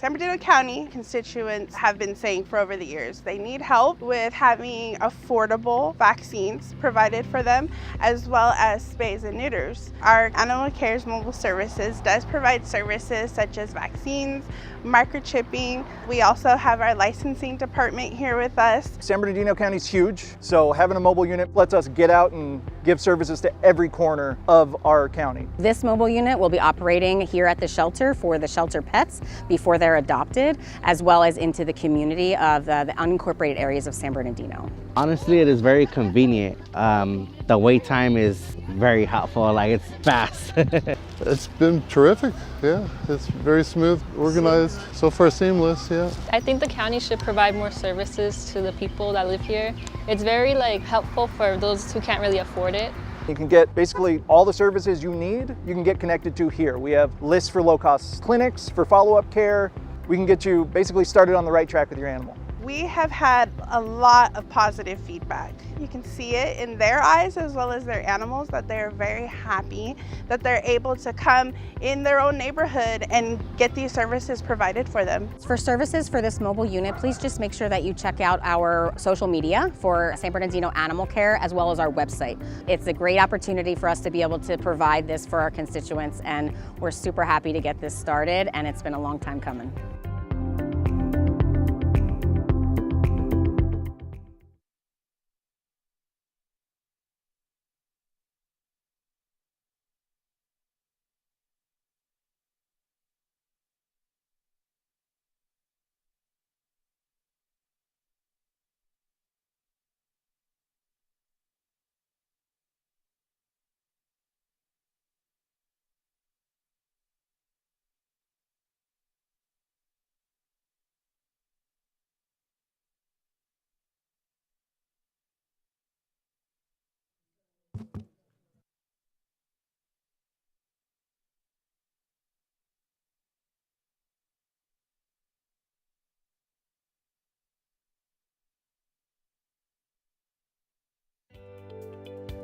San Bernardino County constituents have been saying for over the years they need help with having affordable vaccines provided for them, as well as spays and neuters. Our Animal Care's mobile services does provide services such as vaccines, microchipping. We also have our licensing department here with us. San Bernardino County is huge, so having a mobile unit lets us get out and give services to every corner of our county. This mobile unit will be operating here at the shelter for the shelter pets before they're adopted, as well as into the community of the unincorporated areas of San Bernardino. Honestly, it is very convenient. The wait time is very helpful, like it's fast. It's been terrific, yeah. It's very smooth, organized, so far seamless, yeah. I think the county should provide more services to the people that live here. It's very helpful for those who can't really afford it. You can get basically all the services you need, you can get connected to here. We have lists for low-cost clinics, for follow-up care. We can get you basically started on the right track with your animal. We have had a lot of positive feedback. You can see it in their eyes as well as their animals that they're very happy that they're able to come in their own neighborhood and get these services provided for them. For services for this mobile unit, please just make sure that you check out our social media for San Bernardino Animal Care as well as our website. It's a great opportunity for us to be able to provide this for our constituents, and we're super happy to get this started, and it's been a long time coming.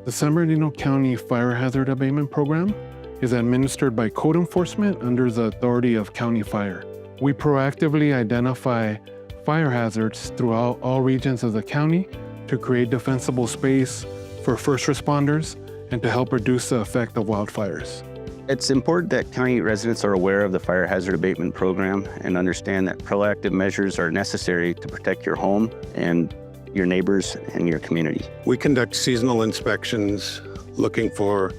The San Bernardino County Fire Hazard Abatement Program is administered by code enforcement under the authority of County Fire. We proactively identify fire hazards throughout all regions of the county to create defensible space for first responders and to help reduce the effect of wildfires. It's important that county residents are aware of the Fire Hazard Abatement Program and understand that proactive measures are necessary to protect your home and your neighbors and your community. We conduct seasonal inspections looking for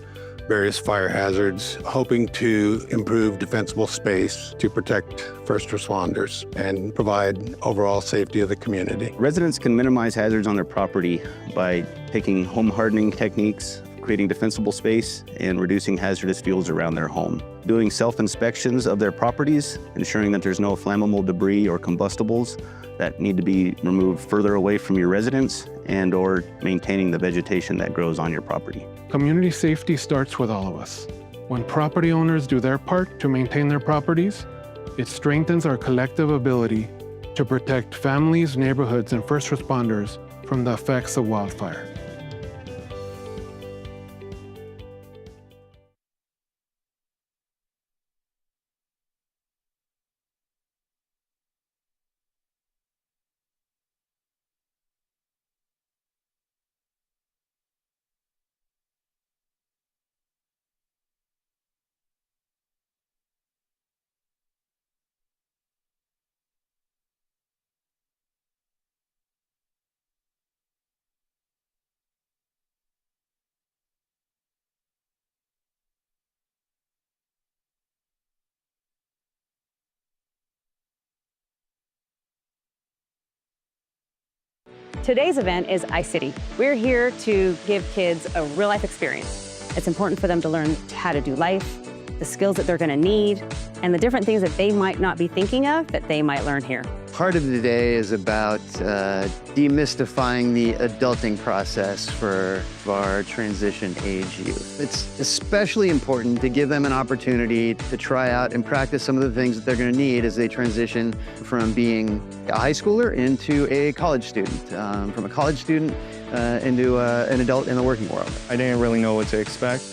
various fire hazards, hoping to improve defensible space to protect first responders and provide overall safety of the community. Residents can minimize hazards on their property by taking home hardening techniques, creating defensible space, and reducing hazardous fuels around their home. Doing self-inspections of their properties, ensuring that there's no flammable debris or combustibles that need to be removed further away from your residence, and or maintaining the vegetation that grows on your property. Community safety starts with all of us. When property owners do their part to maintain their properties, it strengthens our collective ability to protect families, neighborhoods, and first responders from the effects of wildfire. Today's event is iCity. We're here to give kids a real-life experience. It's important for them to learn how to do life, the skills that they're going to need, and the different things that they might not be thinking of that they might learn here. Part of the day is about demystifying the adulting process for our transition age youth. It's especially important to give them an opportunity to try out and practice some of the things that they're going to need as they transition from being a high schooler into a college student, from a college student into an adult in the working world. I didn't really know what to expect,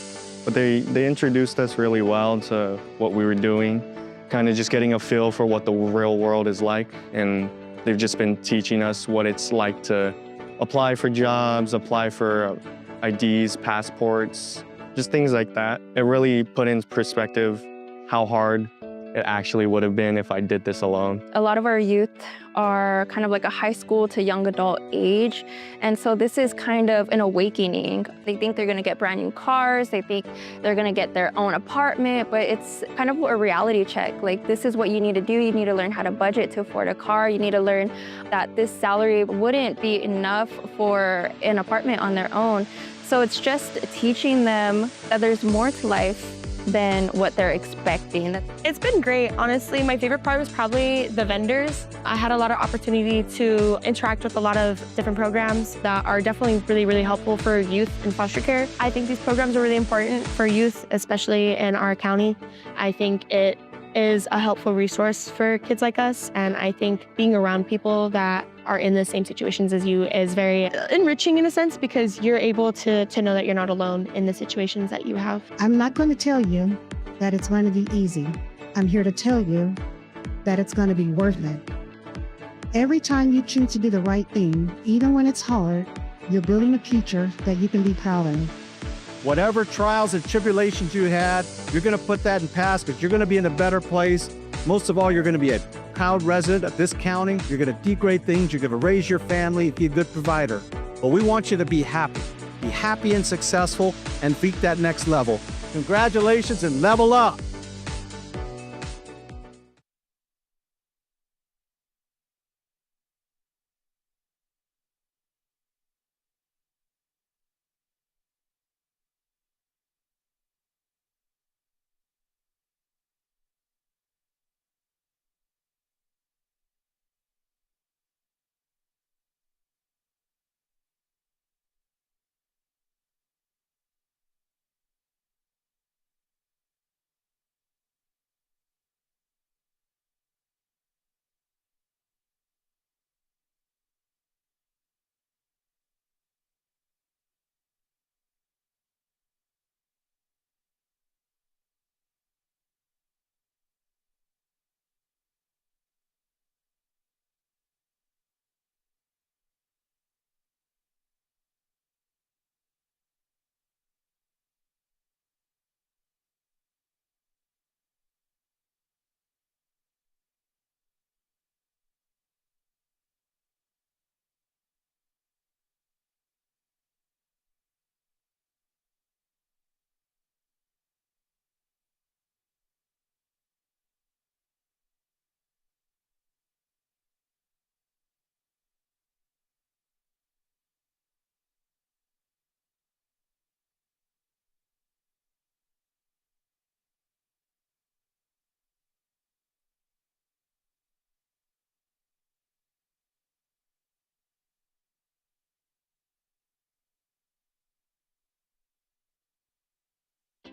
but they introduced us really well to what we were doing. kind of just getting a feel for what the real world is like. And they've just been teaching us what it's like to apply for jobs, apply for IDs, passports, just things like that. It really put in perspective how hard it actually would have been if I did this alone. A lot of our youth are kind of like a high school to young adult age. And so this is kind of an awakening. They think they're gonna get brand new cars. They think they're gonna get their own apartment, but it's kind of a reality check. Like, this is what you need to do. You need to learn how to budget to afford a car. You need to learn that this salary wouldn't be enough for an apartment on their own. So it's just teaching them that there's more to life than what they're expecting. It's been great. Honestly, my favorite part was probably the vendors. I had a lot of opportunity to interact with a lot of different programs that are definitely really, really helpful for youth in foster care. I think these programs are really important for youth, especially in our county. I think it is a helpful resource for kids like us, and I think being around people that are in the same situations as you is very enriching in a sense, because you're able to know that you're not alone in the situations that you have. I'm not going to tell you that it's going to be easy. I'm here to tell you that it's going to be worth it. Every time you choose to do the right thing, even when it's hard, you're building a future that you can be proud of. Whatever trials and tribulations you had, you're going to put that in past, because you're going to be in a better place. Most of all, you're going to be a proud resident of this county. You're going to do great things. You're going to raise your family, be a good provider. But we want you to be happy and successful, and reach that next level. Congratulations and level up.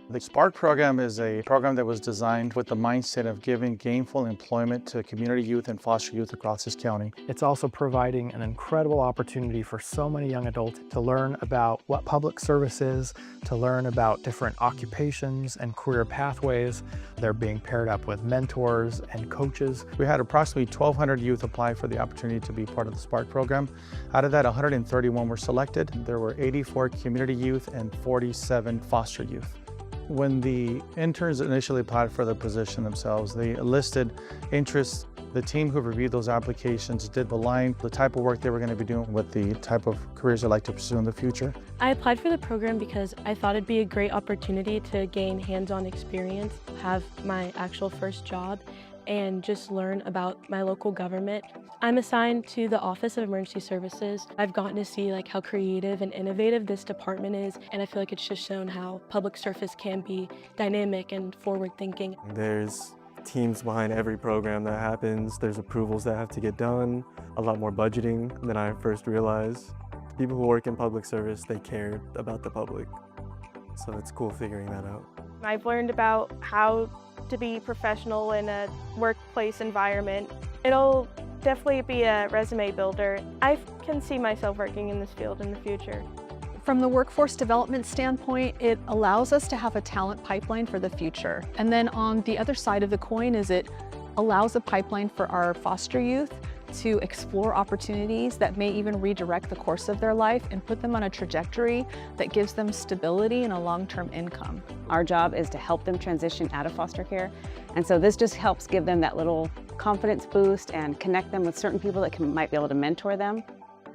The SPARK program is a program that was designed with the mindset of giving gainful employment to community youth and foster youth across this county. It's also providing an incredible opportunity for so many young adults to learn about what public service is, to learn about different occupations and career pathways. They're being paired up with mentors and coaches. We had approximately 1,200 youth apply for the opportunity to be part of the SPARK program. Out of that, 131 were selected. There were 84 community youth and 47 foster youth. When the interns initially applied for the position themselves, they listed interests. The team who reviewed those applications did align the type of work they were going to be doing with the type of careers they'd like to pursue in the future. I applied for the program because I thought it'd be a great opportunity to gain hands-on experience, have my actual first job, and just learn about my local government. I'm assigned to the Office of Emergency Services. I've gotten to see how creative and innovative this department is, and I feel like it's just shown how public service can be dynamic and forward-thinking. There's teams behind every program that happens. There's approvals that have to get done, a lot more budgeting than I first realized. People who work in public service, they care about the public. So it's cool figuring that out. I've learned about how to be professional in a workplace environment. It'll definitely be a resume builder. I can see myself working in this field in the future. From the workforce development standpoint, it allows us to have a talent pipeline for the future. And then on the other side of the coin is it allows a pipeline for our foster youth to explore opportunities that may even redirect the course of their life and put them on a trajectory that gives them stability and a long-term income. Our job is to help them transition out of foster care. And so this just helps give them that little confidence boost and connect them with certain people that might be able to mentor them.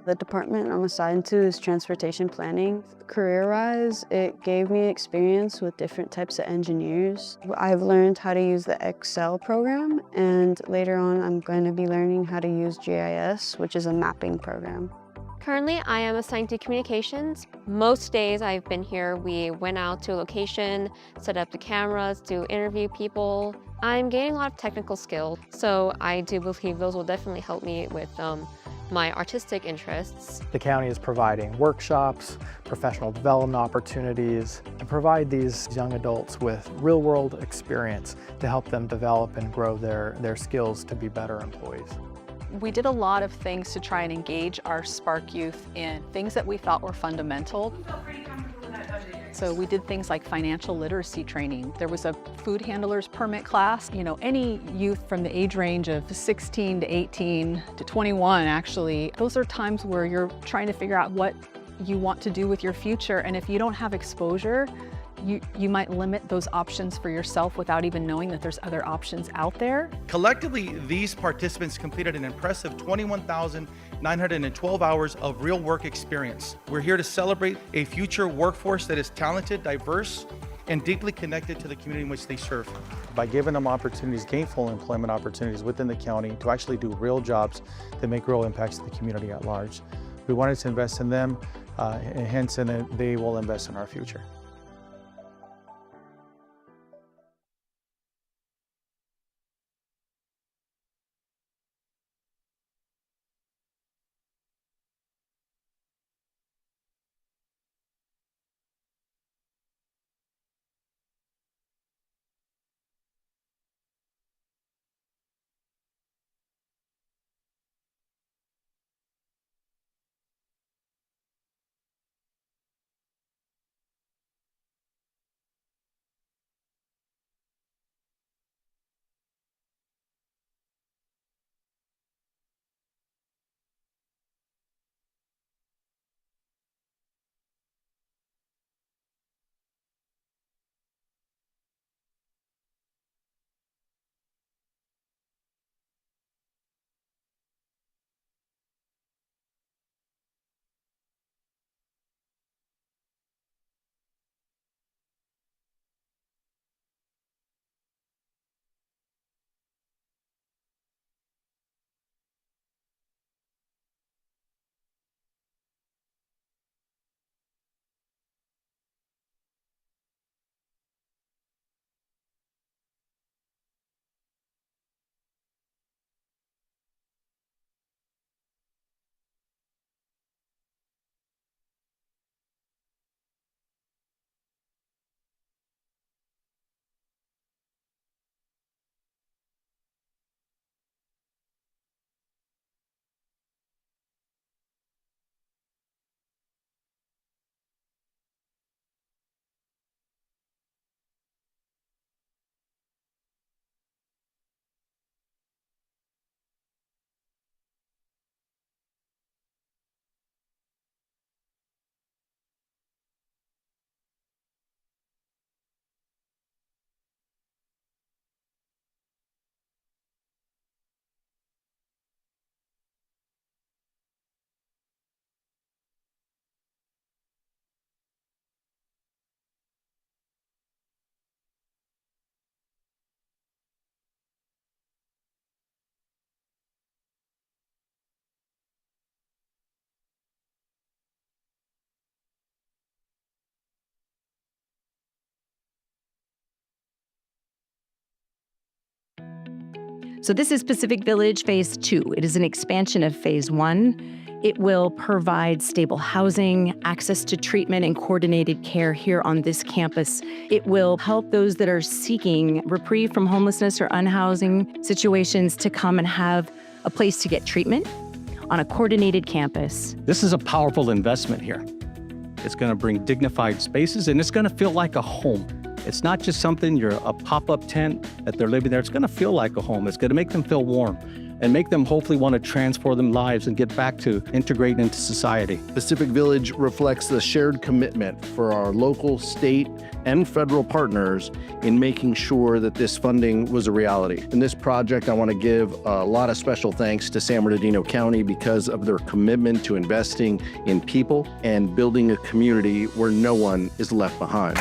The department I'm assigned to is transportation planning. Career-wise, it gave me experience with different types of engineers. I've learned how to use the Excel program, and later on I'm going to be learning how to use GIS, which is a mapping program. Currently, I am assigned to communications. Most days I've been here, we went out to a location, set up the cameras to interview people. I'm gaining a lot of technical skills, so I do believe those will definitely help me with my artistic interests. The county is providing workshops, professional development opportunities, and provide these young adults with real-world experience to help them develop and grow their skills to be better employees. We did a lot of things to try and engage our Spark youth in things that we thought were fundamental. So we did things like financial literacy training. There was a food handler's permit class. You know, any youth from the age range of 16 to 18 to 21, actually, those are times where you're trying to figure out what you want to do with your future. And if you don't have exposure, you might limit those options for yourself without even knowing that there's other options out there. Collectively, these participants completed an impressive 21,912 hours of real work experience. We're here to celebrate a future workforce that is talented, diverse, and deeply connected to the community in which they serve. By giving them opportunities, gainful employment opportunities within the county to actually do real jobs that make real impacts to the community at large. We wanted to invest in them, and hence they will invest in our future. So this is Pacific Village Phase 2. It is an expansion of Phase 1. It will provide stable housing, access to treatment and coordinated care here on this campus. It will help those that are seeking reprieve from homelessness or unhousing situations to come and have a place to get treatment on a coordinated campus. This is a powerful investment here. It's going to bring dignified spaces, and it's going to feel like a home. It's not just something, you're a pop-up tent that they're living there. It's going to feel like a home. It's going to make them feel warm and make them hopefully want to transform their lives and get back to integrating into society. Pacific Village reflects the shared commitment for our local, state, and federal partners in making sure that this funding was a reality. In this project, I want to give a lot of special thanks to San Bernardino County because of their commitment to investing in people and building a community where no one is left behind.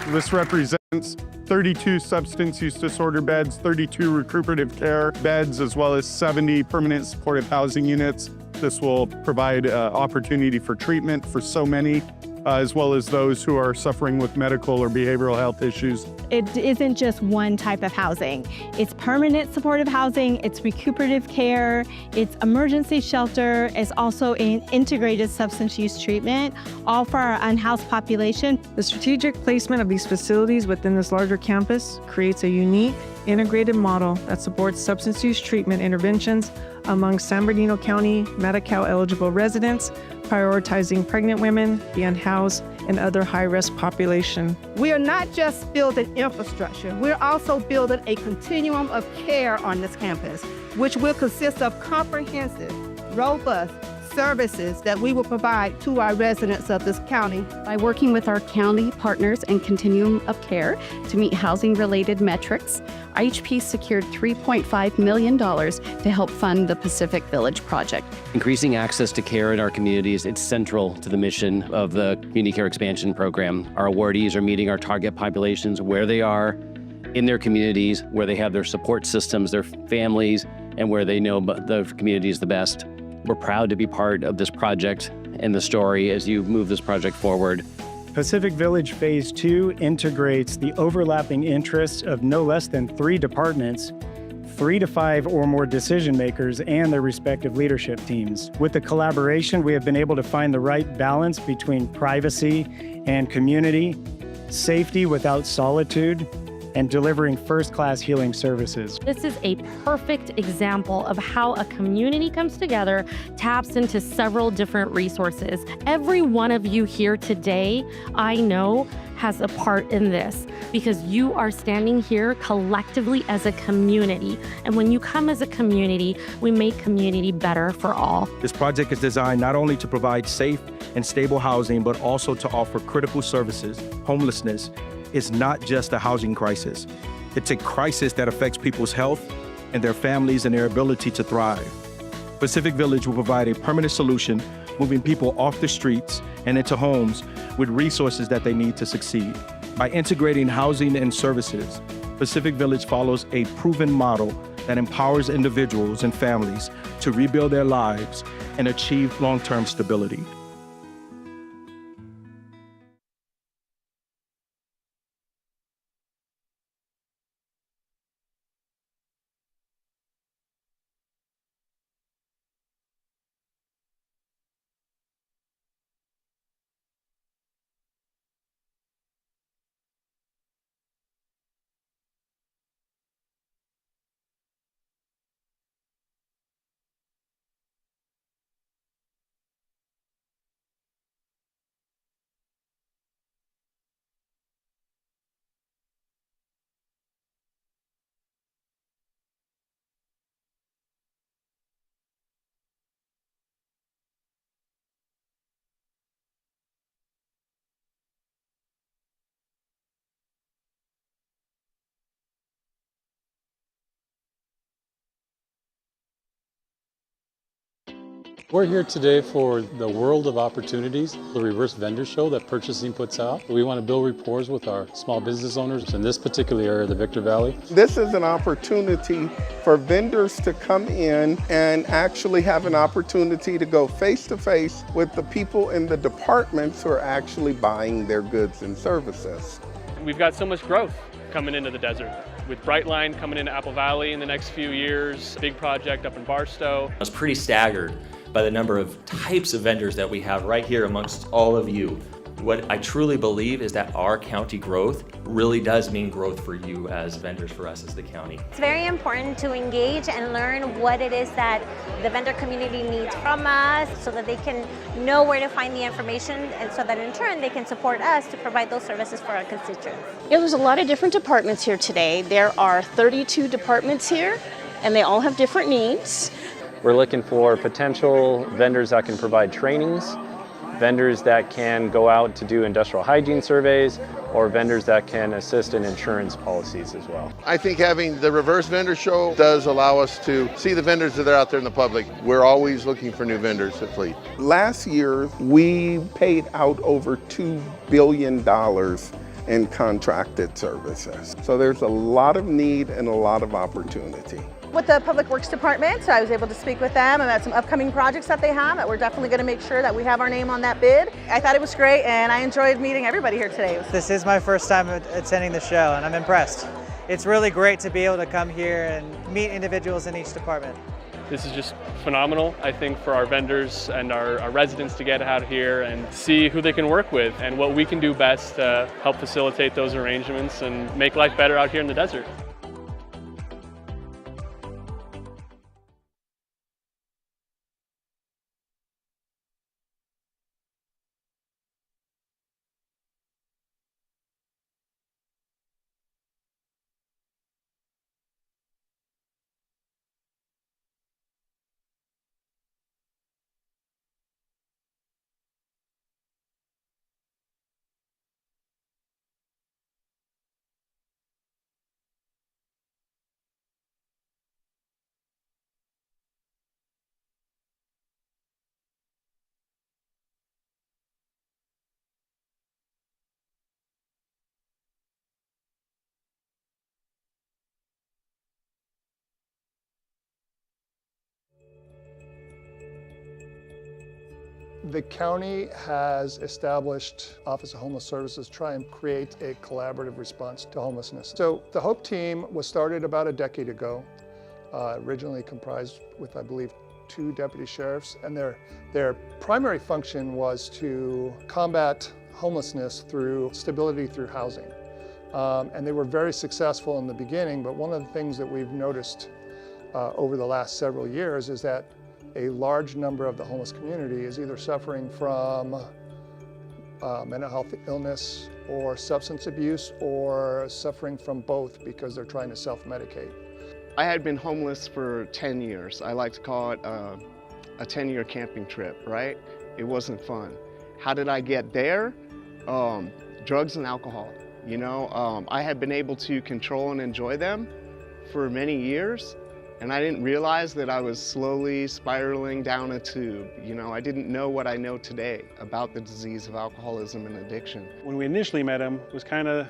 This represents 32 substance use disorder beds, 32 recuperative care beds, as well as 70 permanent supportive housing units. This will provide opportunity for treatment for so many, as well as those who are suffering with medical or behavioral health issues. It isn't just one type of housing. It's permanent supportive housing, it's recuperative care, it's emergency shelter, it's also an integrated substance use treatment, all for our unhoused population. The strategic placement of these facilities within this larger campus creates a unique, integrated model that supports substance use treatment interventions among San Bernardino County Medi-Cal eligible residents, prioritizing pregnant women, the unhoused, and other high-risk population. We are not just building infrastructure, we're also building a continuum of care on this campus, which will consist of comprehensive, robust services that we will provide to our residents of this county. By working with our county partners and continuum of care to meet housing-related metrics, IHP secured $3.5 million to help fund the Pacific Village project. Increasing access to care in our communities, it's central to the mission of the Community Care Expansion Program. Our awardees are meeting our target populations where they are in their communities, where they have their support systems, their families, and where they know the communities the best. We're proud to be part of this project and the story as you move this project forward. Pacific Village Phase 2 integrates the overlapping interests of no less than 3 departments, 3 to 5 or more decision makers, and their respective leadership teams. With the collaboration, we have been able to find the right balance between privacy and community, safety without solitude, and delivering first-class healing services. This is a perfect example of how a community comes together, taps into several different resources. Every one of you here today, I know, has a part in this because you are standing here collectively as a community. And when you come as a community, we make community better for all. This project is designed not only to provide safe and stable housing, but also to offer critical services. Homelessness is not just a housing crisis. It's a crisis that affects people's health and their families and their ability to thrive. Pacific Village will provide a permanent solution, moving people off the streets and into homes with resources that they need to succeed. By integrating housing and services, Pacific Village follows a proven model that empowers individuals and families to rebuild their lives and achieve long-term stability. We're here today for the World of Opportunities, the reverse vendor show that purchasing puts out. We want to build rapport with our small business owners in this particular area of the Victor Valley. This is an opportunity for vendors to come in and actually have an opportunity to go face to face with the people in the departments who are actually buying their goods and services. We've got so much growth coming into the desert. With Brightline coming into Apple Valley in the next few years, big project up in Barstow. I was pretty staggered by the number of types of vendors that we have right here amongst all of you. What I truly believe is that our county growth really does mean growth for you as vendors, for us as the county. It's very important to engage and learn what it is that the vendor community needs from us so that they can know where to find the information and so that in turn they can support us to provide those services for our constituents. Yeah, there's a lot of different departments here today. There are 32 departments here and they all have different needs. We're looking for potential vendors that can provide trainings, vendors that can go out to do industrial hygiene surveys, or vendors that can assist in insurance policies as well. I think having the reverse vendor show does allow us to see the vendors that are out there in the public. We're always looking for new vendors at Fleet. Last year, we paid out over $2 billion in contracted services. So there's a lot of need and a lot of opportunity. With the Public Works Department, I was able to speak with them about some upcoming projects that they have that we're definitely going to make sure that we have our name on that bid. I thought it was great and I enjoyed meeting everybody here today. This is my first time attending the show and I'm impressed. It's really great to be able to come here and meet individuals in each department. This is just phenomenal, I think, for our vendors and our residents to get out here and see who they can work with and what we can do best to help facilitate those arrangements and make life better out here in the desert. The county has established Office of Homeless Services to try and create a collaborative response to homelessness. So the HOPE team was started about a decade ago, originally comprised with, I believe, 2 deputy sheriffs, and their primary function was to combat homelessness through stability through housing. And they were very successful in the beginning, but one of the things that we've noticed over the last several years is that a large number of the homeless community is either suffering from mental health illness or substance abuse, or suffering from both because they're trying to self-medicate. I had been homeless for 10 years. I like to call it a 10-year camping trip, right? It wasn't fun. How did I get there? Drugs and alcohol. You know, I had been able to control and enjoy them for many years, and I didn't realize that I was slowly spiraling down a tube. You know, I didn't know what I know today about the disease of alcoholism and addiction. When we initially met him, it was kind of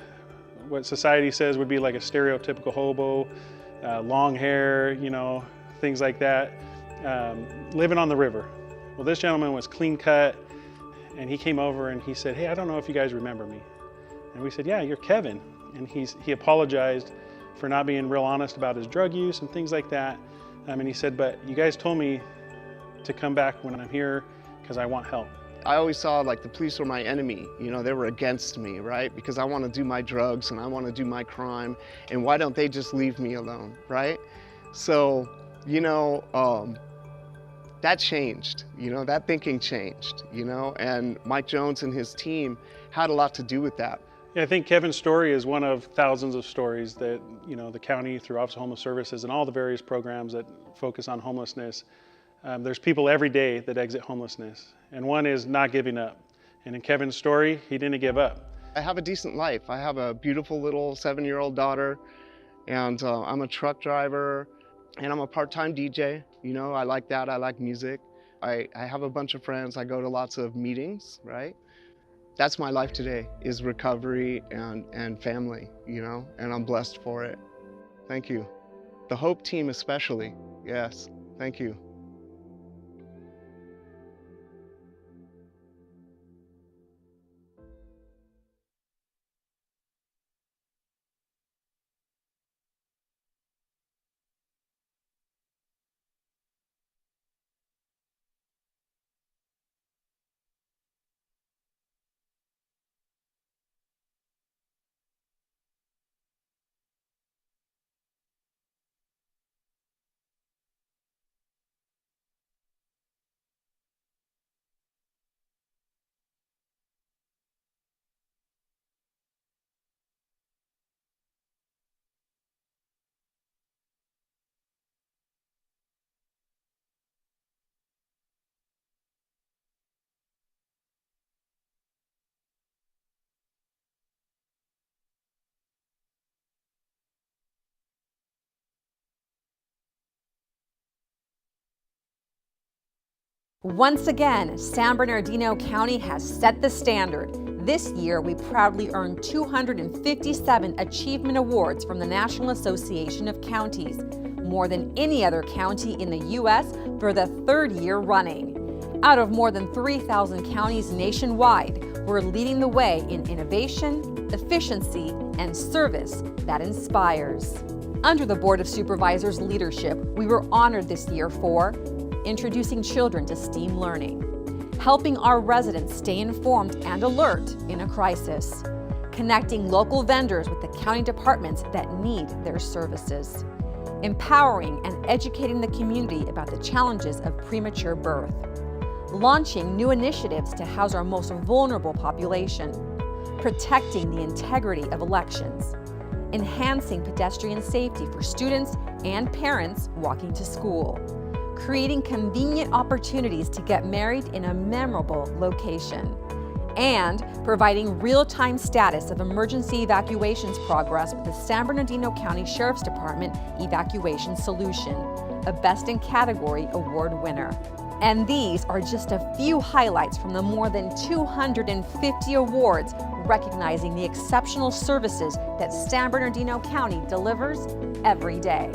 what society says would be like a stereotypical hobo, long hair, you know, things like that, living on the river. Well, this gentleman was clean cut, and he came over and he said, "Hey, I don't know if you guys remember me." And we said, "Yeah, you're Kevin." And he apologized for not being real honest about his drug use and things like that. And he said, "But you guys told me to come back when I'm here because I want help." I always saw like the police were my enemy. You know, they were against me, right? Because I want to do my drugs and I want to do my crime. And why don't they just leave me alone, right? So, you know, that changed. You know, that thinking changed, you know, and Mike Jones and his team had a lot to do with that. Yeah, I think Kevin's story is one of thousands of stories that, you know, the county through Office of Homeless Services and all the various programs that focus on homelessness, there's people every day that exit homelessness. And one is not giving up. And in Kevin's story, he didn't give up. I have a decent life. I have a beautiful little 7-year-old daughter, and I'm a truck driver, and I'm a part-time DJ. You know, I like that. I like music. I have a bunch of friends. I go to lots of meetings, right? That's my life today, is recovery and family, you know, and I'm blessed for it. Thank you. The HOPE team especially, yes, thank you. Once again, San Bernardino County has set the standard. This year, we proudly earned 257 Achievement Awards from the National Association of Counties, more than any other county in the U.S. for the third year running. Out of more than 3,000 counties nationwide, we're leading the way in innovation, efficiency, and service that inspires. Under the Board of Supervisors' leadership, we were honored this year for introducing children to STEAM learning, helping our residents stay informed and alert in a crisis, connecting local vendors with the county departments that need their services, empowering and educating the community about the challenges of premature birth, launching new initiatives to house our most vulnerable population, protecting the integrity of elections, enhancing pedestrian safety for students and parents walking to school, creating convenient opportunities to get married in a memorable location, and providing real-time status of emergency evacuations progress with the San Bernardino County Sheriff's Department Evacuation Solution, a Best in Category award winner. And these are just a few highlights from the more than 250 awards recognizing the exceptional services that San Bernardino County delivers every day.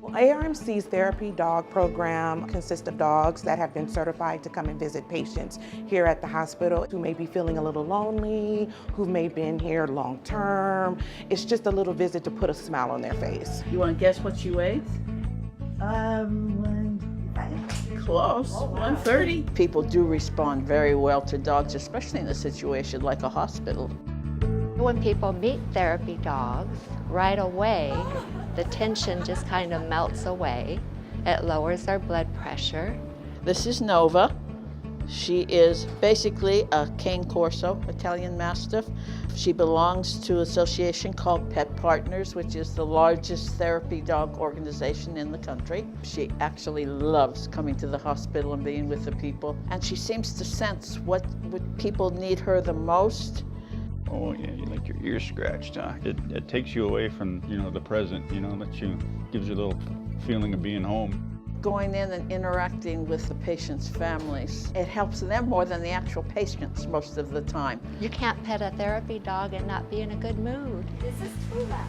ARMC's therapy dog program consists of dogs that have been certified to come and visit patients here at the hospital who may be feeling a little lonely, who may have been here long term. It's just a little visit to put a smile on their face. You want to guess what you weigh? Close, 130. People do respond very well to dogs, especially in a situation like a hospital. When people meet therapy dogs, right away, the tension just kind of melts away. It lowers their blood pressure. This is Nova. She is basically a cane corso, Italian Mastiff. She belongs to an association called Pet Partners, which is the largest therapy dog organization in the country. She actually loves coming to the hospital and being with the people, and she seems to sense what people need her the most. Oh yeah, you like your ears scratched, huh? It takes you away from, the present, gives you a little feeling of being home. Going in and interacting with the patients' families, it helps them more than the actual patients most of the time. You can't pet a therapy dog and not be in a good mood. This is Tula.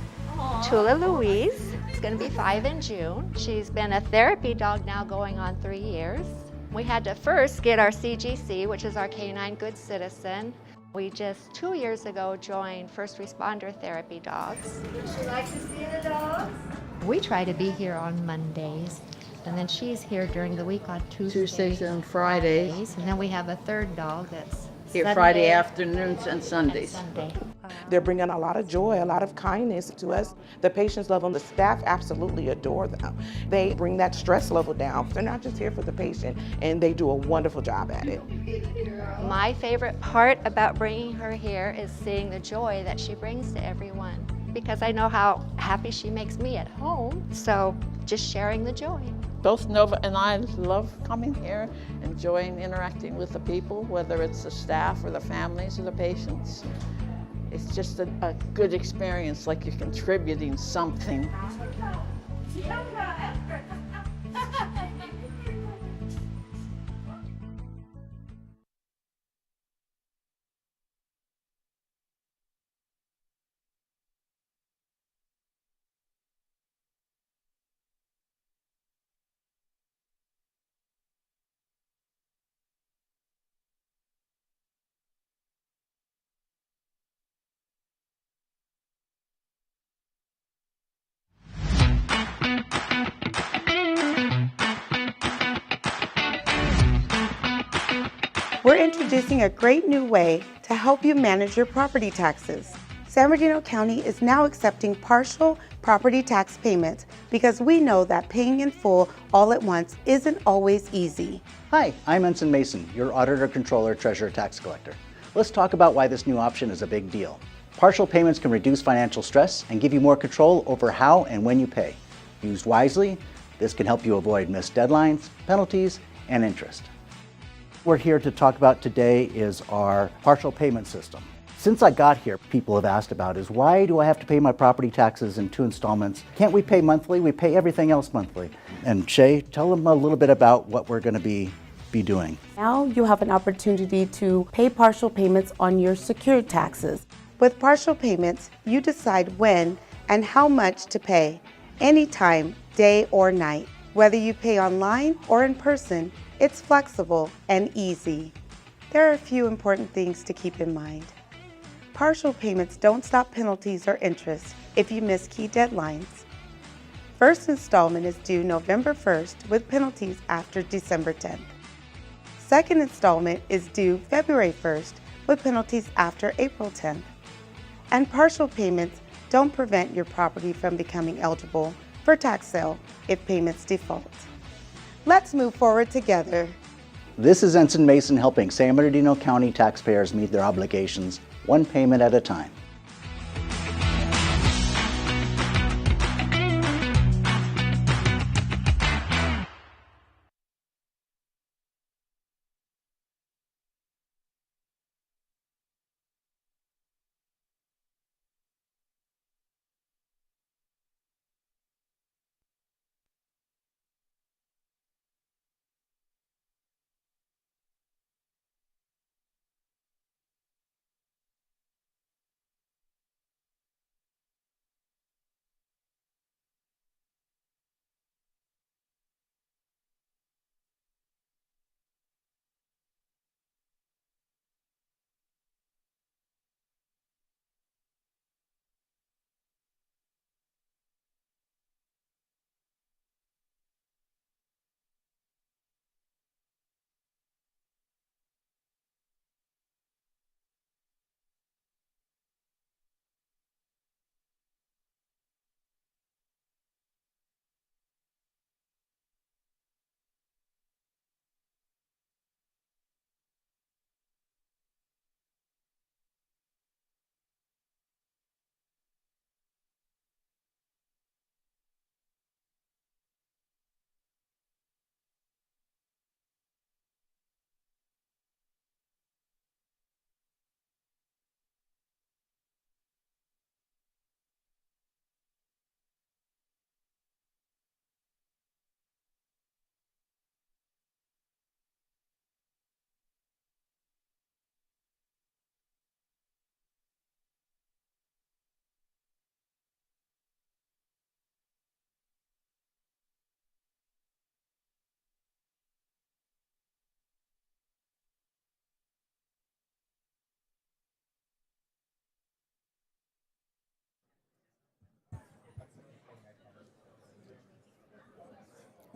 Tula Louise. It's going to be 5 in June. She's been a therapy dog now going on 3 years. We had to first get our CGC, which is our Canine Good Citizen. We just 2 years ago joined First Responder Therapy Dogs. Would you like to see the dogs? We try to be here on Mondays, and then she's here during the week on Tuesdays and Fridays. And then we have a third dog that's Here Sunday. Friday afternoons and Sundays. Sunday. They're bringing a lot of joy, a lot of kindness to us. The patients love them. The staff absolutely adore them. They bring that stress level down. They're not just here for the patient, and they do a wonderful job at it. My favorite part about bringing her here is seeing the joy that she brings to everyone, because I know how happy she makes me at home. So just sharing the joy. Both Nova and I love coming here, enjoying interacting with the people, whether it's the staff or the families or the patients. It's just a good experience, like you're contributing something. We're introducing a great new way to help you manage your property taxes. San Bernardino County is now accepting partial property tax payments because we know that paying in full all at once isn't always easy. Hi, I'm Ensign Mason, your Auditor, Controller, Treasurer, Tax Collector. Let's talk about why this new option is a big deal. Partial payments can reduce financial stress and give you more control over how and when you pay. Used wisely, this can help you avoid missed deadlines, penalties, and interest. What we're here to talk about today is our partial payment system. Since I got here, people have asked about is why do I have to pay my property taxes in 2 installments? Can't we pay monthly? We pay everything else monthly. And Shay, tell them a little bit about what we're going to be doing. Now you have an opportunity to pay partial payments on your secured taxes. With partial payments, you decide when and how much to pay, anytime, day or night. Whether you pay online or in person, it's flexible and easy. There are a few important things to keep in mind. Partial payments don't stop penalties or interest if you miss key deadlines. First installment is due November 1st with penalties after December 10th. Second installment is due February 1st with penalties after April 10th. And partial payments don't prevent your property from becoming eligible for tax sale if payments default. Let's move forward together. This is Ensign Mason helping San Bernardino County taxpayers meet their obligations one payment at a time.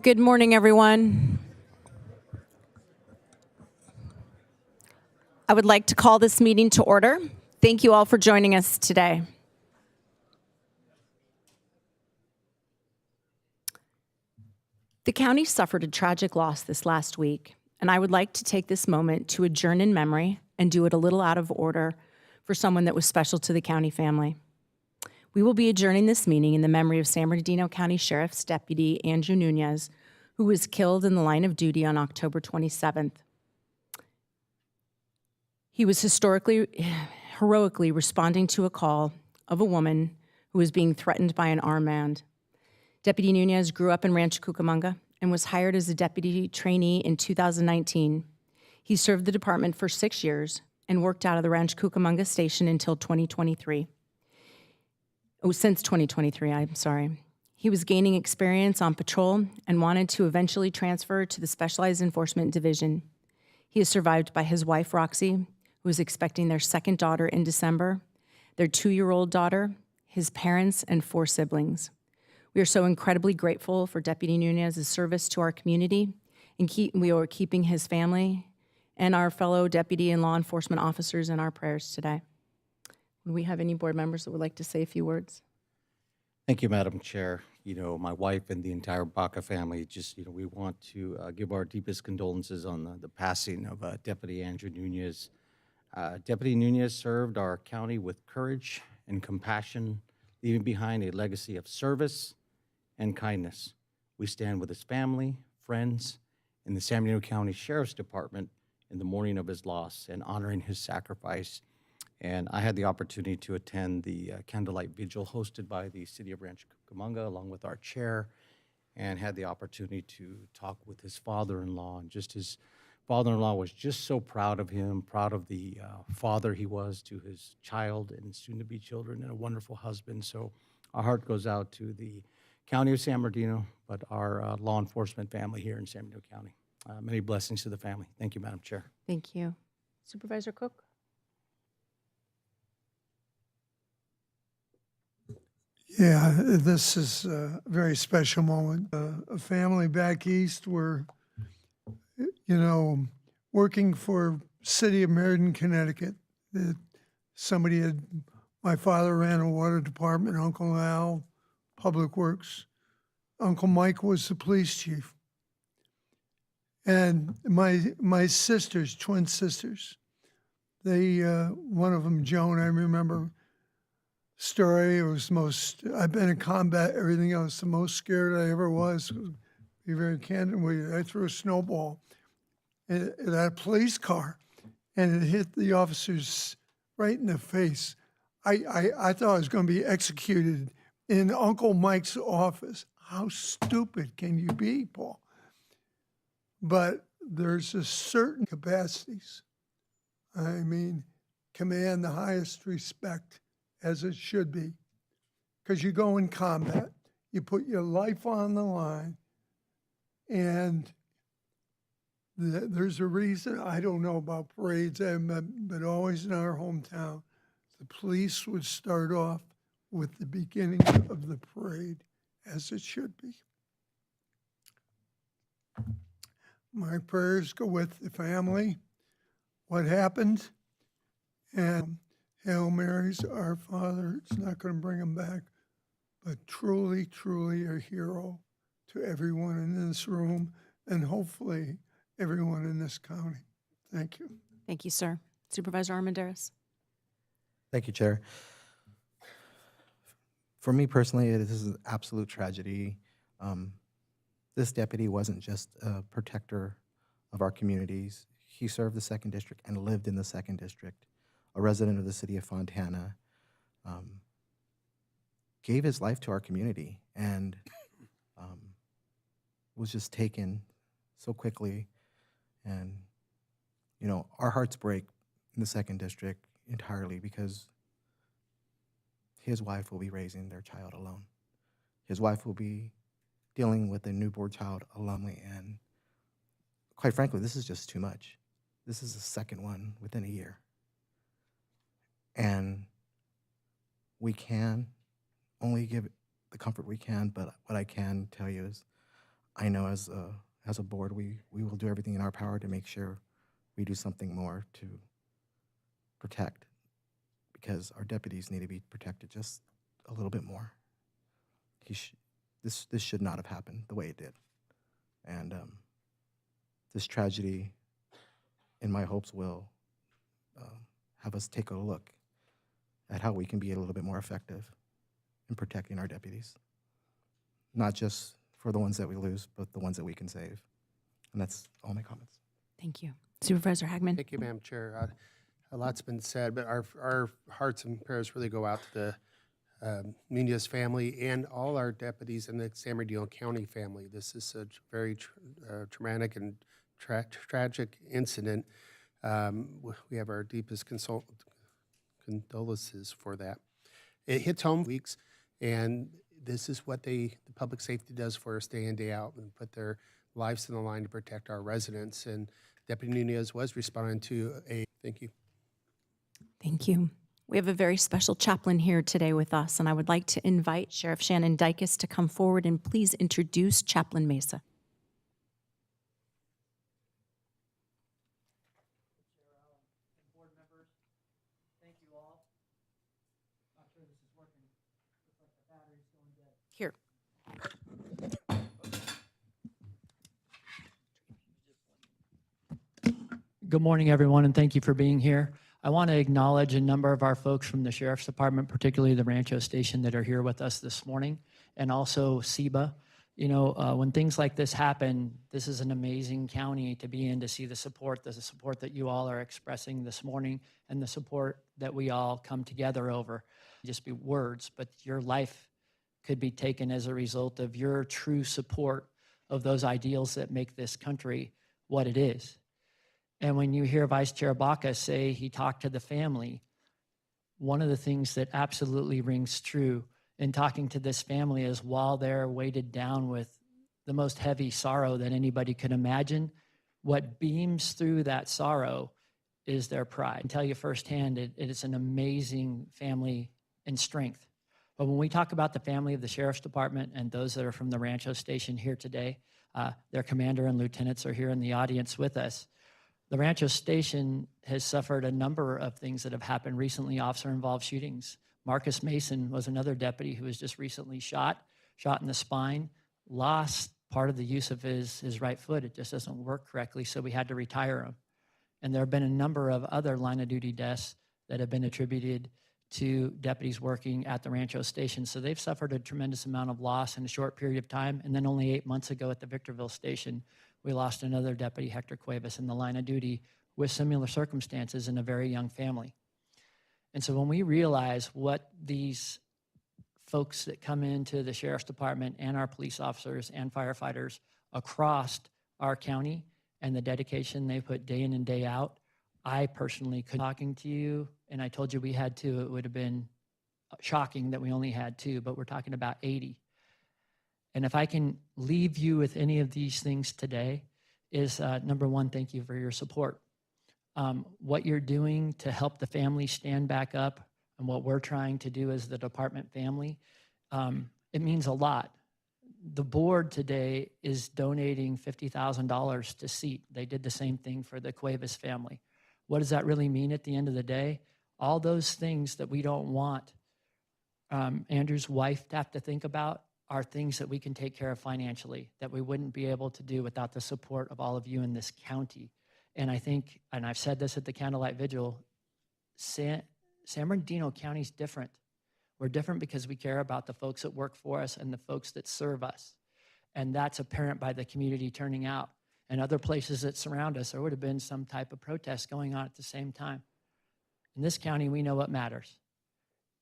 Good morning, everyone. I would like to call this meeting to order. Thank you all for joining us today. The county suffered a tragic loss this last week, and I would like to take this moment to adjourn in memory and do it a little out of order for someone that was special to the county family. We will be adjourning this meeting in the memory of San Bernardino County Sheriff's Deputy Andrew Nunez, who was killed in the line of duty on October 27th. He was heroically responding to a call of a woman who was being threatened by an armed man. Deputy Nunez grew up in Rancho Cucamonga and was hired as a deputy trainee in 2019. He served the department for 6 years and worked out of the Rancho Cucamonga station until 2023. Since 2023, I'm sorry. He was gaining experience on patrol and wanted to eventually transfer to the Specialized Enforcement Division. He is survived by his wife, Roxy, who is expecting their second daughter in December, their 2-year-old daughter, his parents, and 4 siblings. We are so incredibly grateful for Deputy Nunez's service to our community, and we are keeping his family and our fellow deputy and law enforcement officers in our prayers today. Do we have any board members that would like to say a few words? Thank you, Madam Chair. My wife and the entire Baca family, we want to give our deepest condolences on the passing of Deputy Andrew Nunez. Deputy Nunez served our county with courage and compassion, leaving behind a legacy of service and kindness. We stand with his family, friends, and the San Bernardino County Sheriff's Department in the mourning of his loss and honoring his sacrifice. And I had the opportunity to attend the candlelight vigil hosted by the City of Rancho Cucamonga, along with our chair, and had the opportunity to talk with his father-in-law. And just his father-in-law was just so proud of him, proud of the father he was to his child and soon-to-be children, and a wonderful husband. So our heart goes out to the County of San Bernardino, but our law enforcement family here in San Bernardino County. Many blessings to the family. Thank you, Madam Chair. Thank you. Supervisor Cook? Yeah, this is a very special moment. A family back east were, working for City of Meriden, Connecticut. My father ran a water department, Uncle Al, Public Works. Uncle Mike was the police chief. And my sisters, twin sisters, one of them, Joan, I remember, story. It was I've been in combat, everything else. The most scared I ever was, to be very candid with you, I threw a snowball at a police car and it hit the officers right in the face. I thought I was going to be executed in Uncle Mike's office. How stupid can you be, Paul? But there's a certain capacities. Command the highest respect, as it should be, because you go in combat, you put your life on the line, and there's a reason. I don't know about parades, but always in our hometown, the police would start off with the beginning of the parade, as it should be. My prayers go with the family, what happened, and Hail Mary's, our Father. It's not going to bring him back, but truly, truly a hero to everyone in this room and hopefully everyone in this county. Thank you. Thank you, sir. Supervisor Armendariz? Thank you, Chair. For me personally, this is an absolute tragedy. This deputy wasn't just a protector of our communities. He served the 2nd District and lived in the 2nd District. A resident of the city of Fontana, gave his life to our community and was just taken so quickly. And, our hearts break in the 2nd District entirely because his wife will be raising their child alone. His wife will be dealing with a newborn child alone. And quite frankly, this is just too much. This is the second one within a year. And we can only give the comfort we can, but what I can tell you is I know as a board, we will do everything in our power to make sure we do something more to protect, because our deputies need to be protected just a little bit more. This should not have happened the way it did. And this tragedy, in my hopes, will have us take a look at how we can be a little bit more effective in protecting our deputies. Not just for the ones that we lose, but the ones that we can save. And that's all my comments. Thank you. Supervisor Hagman? Thank you, Madam Chair. A lot's been said, but our hearts and prayers really go out to the Nunez family and all our deputies in the San Bernardino County family. This is a very traumatic and tragic incident. We have our deepest condolences for that. It hits home weeks, and this is what the public safety does for us day in, day out, and put their lives on the line to protect our residents. And Deputy Nunez was responding to thank you. Thank you. We have a very special chaplain here today with us, and I would like to invite Sheriff Shannon Dykes to come forward and please introduce Chaplain Mesa. Here. Good morning, everyone, and thank you for being here. I want to acknowledge a number of our folks from the Sheriff's Department, particularly the Rancho Station, that are here with us this morning, and also SEBA. You know, when things like this happen, this is an amazing county to be in, to see the support that you all are expressing this morning, and the support that we all come together over. Just be words, but your life could be taken as a result of your true support of those ideals that make this country what it is. And when you hear Vice Chair Baca say he talked to the family, one of the things that absolutely rings true in talking to this family is while they're weighted down with the most heavy sorrow that anybody could imagine, what beams through that sorrow is their pride. I can tell you firsthand, it is an amazing family and strength. But when we talk about the family of the Sheriff's Department and those that are from the Rancho Station here today, their commander and lieutenants are here in the audience with us. The Rancho Station has suffered a number of things that have happened recently, officer-involved shootings. Marcus Mason was another deputy who was just recently shot in the spine, lost part of the use of his right foot. It just doesn't work correctly, so we had to retire him. And there have been a number of other line-of-duty deaths that have been attributed to deputies working at the Rancho Station. So they've suffered a tremendous amount of loss in a short period of time. And then only 8 months ago at the Victorville Station, we lost another deputy, Hector Cuevas, in the line of duty with similar circumstances in a very young family. And so when we realize what these folks that come into the Sheriff's Department and our police officers and firefighters across our county and the dedication they put day in and day out, I personally could, talking to you, and I told you we had 2, it would have been shocking that we only had 2, but we're talking about 80. And if I can leave you with any of these things today is, number one, thank you for your support. What you're doing to help the family stand back up and what we're trying to do as the department family, it means a lot. The board today is donating $50,000 to SEAT. They did the same thing for the Cuevas family. What does that really mean at the end of the day? All those things that we don't want Andrew's wife to have to think about are things that we can take care of financially, that we wouldn't be able to do without the support of all of you in this county. And I think, and I've said this at the Candlelight Vigil, San Bernardino County is different. We're different because we care about the folks that work for us and the folks that serve us. And that's apparent by the community turning out. And other places that surround us, there would have been some type of protest going on at the same time. In this county, we know what matters.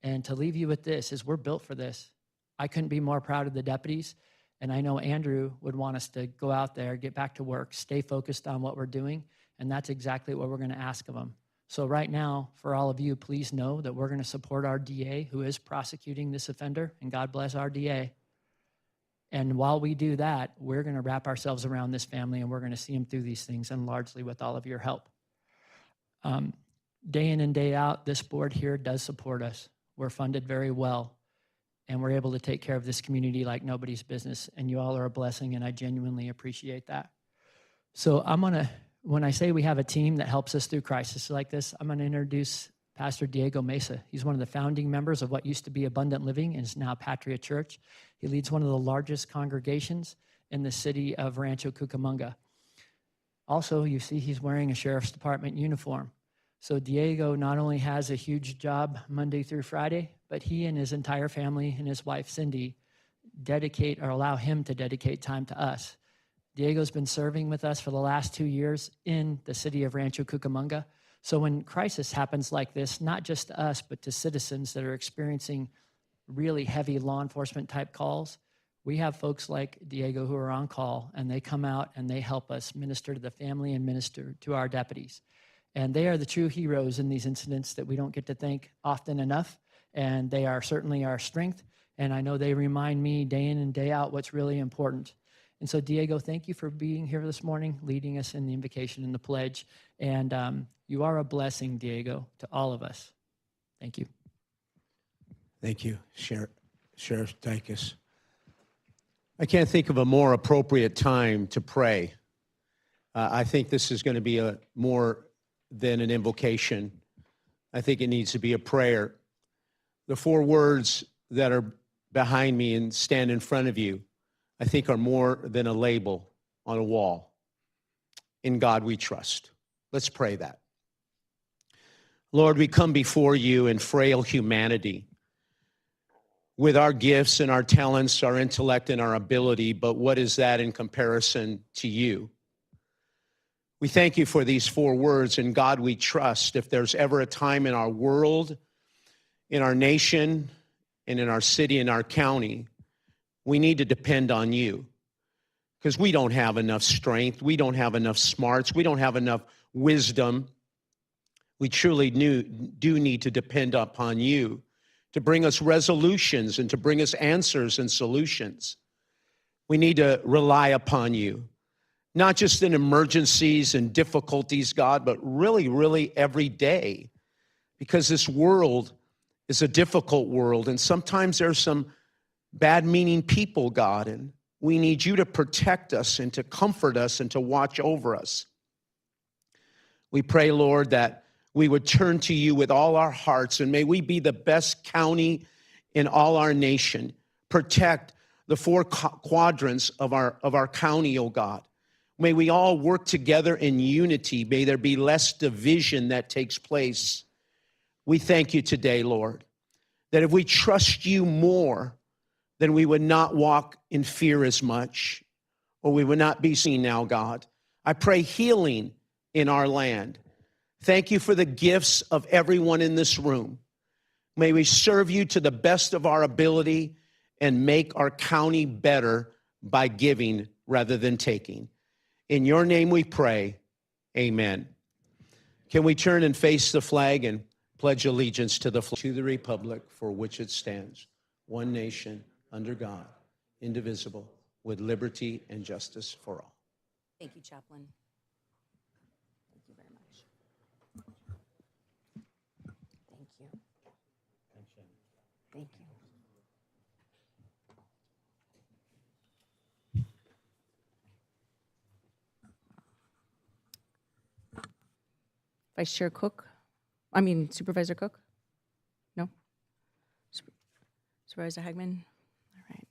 And to leave you with this is we're built for this. I couldn't be more proud of the deputies. And I know Andrew would want us to go out there, get back to work, stay focused on what we're doing. And that's exactly what we're going to ask of them. So right now, for all of you, please know that we're going to support our DA who is prosecuting this offender, and God bless our DA. And while we do that, we're going to wrap ourselves around this family and we're going to see them through these things, and largely with all of your help. Day in and day out, this board here does support us. We're funded very well, and we're able to take care of this community like nobody's business, and you all are a blessing, and I genuinely appreciate that. So when I say we have a team that helps us through crises like this, I'm going to introduce Pastor Diego Mesa. He's one of the founding members of what used to be Abundant Living and is now Patria Church. He leads one of the largest congregations in the city of Rancho Cucamonga. Also, you see he's wearing a Sheriff's Department uniform. So Diego not only has a huge job Monday through Friday, but he and his entire family and his wife, Cindy, dedicate or allow him to dedicate time to us. Diego's been serving with us for the last 2 years in the city of Rancho Cucamonga. So when crisis happens like this, not just to us, but to citizens that are experiencing really heavy law enforcement type calls, we have folks like Diego who are on call, and they come out and they help us minister to the family and minister to our deputies. And they are the true heroes in these incidents that we don't get to thank often enough. And they are certainly our strength. And I know they remind me day in and day out what's really important. And so, Diego, thank you for being here this morning, leading us in the invocation and the pledge. And you are a blessing, Diego, to all of us. Thank you. Thank you, Sheriff Dykes. I can't think of a more appropriate time to pray. I think this is going to be more than an invocation. I think it needs to be a prayer. The 4 words that are behind me and stand in front of you, I think are more than a label on a wall. In God we trust. Let's pray that. Lord, we come before you in frail humanity with our gifts and our talents, our intellect and our ability, but what is that in comparison to you? We thank you for these 4 words, in God we trust. If there's ever a time in our world, in our nation, and in our city, in our county, we need to depend on you because we don't have enough strength. We don't have enough smarts. We don't have enough wisdom. We truly do need to depend upon you to bring us resolutions and to bring us answers and solutions. We need to rely upon you, not just in emergencies and difficulties, God, but really, really every day, because this world is a difficult world, and sometimes there's some bad-meaning people, God, and we need you to protect us and to comfort us and to watch over us. We pray, Lord, that we would turn to you with all our hearts, and may we be the best county in all our nation. Protect the 4 quadrants of our county, oh God. May we all work together in unity. May there be less division that takes place. We thank you today, Lord, that if we trust you more, then we would not walk in fear as much, or we would not be seen now, God. I pray healing in our land. Thank you for the gifts of everyone in this room. May we serve you to the best of our ability and make our county better by giving rather than taking. In your name we pray, amen. Can we turn and face the flag and pledge allegiance to the republic for which it stands, one nation, under God, indivisible, with liberty and justice for all. Thank you, Chaplain. Thank you very much. Thank you. Thank you. Supervisor Cook? No? Supervisor Hagman? All right.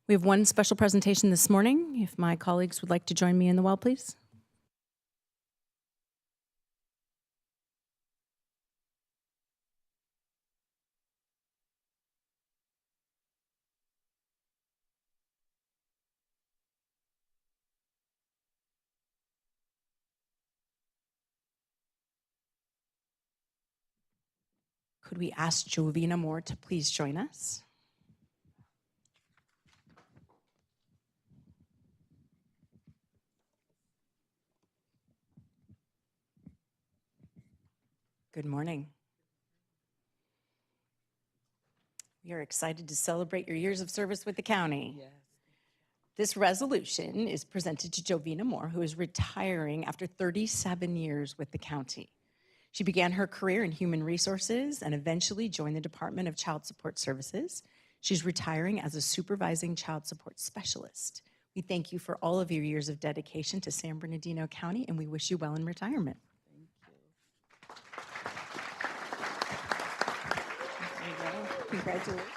We have one special presentation this morning. If my colleagues would like to join me in the well, please. Could we ask Jovina Moore to please join us? Good morning. We are excited to celebrate your years of service with the county. Yes. This resolution is presented to Jovina Moore, who is retiring after 37 years with the county. She began her career in human resources and eventually joined the Department of Child Support Services. She's retiring as a supervising child support specialist. We thank you for all of your years of dedication to San Bernardino County, and we wish you well in retirement. Congratulations.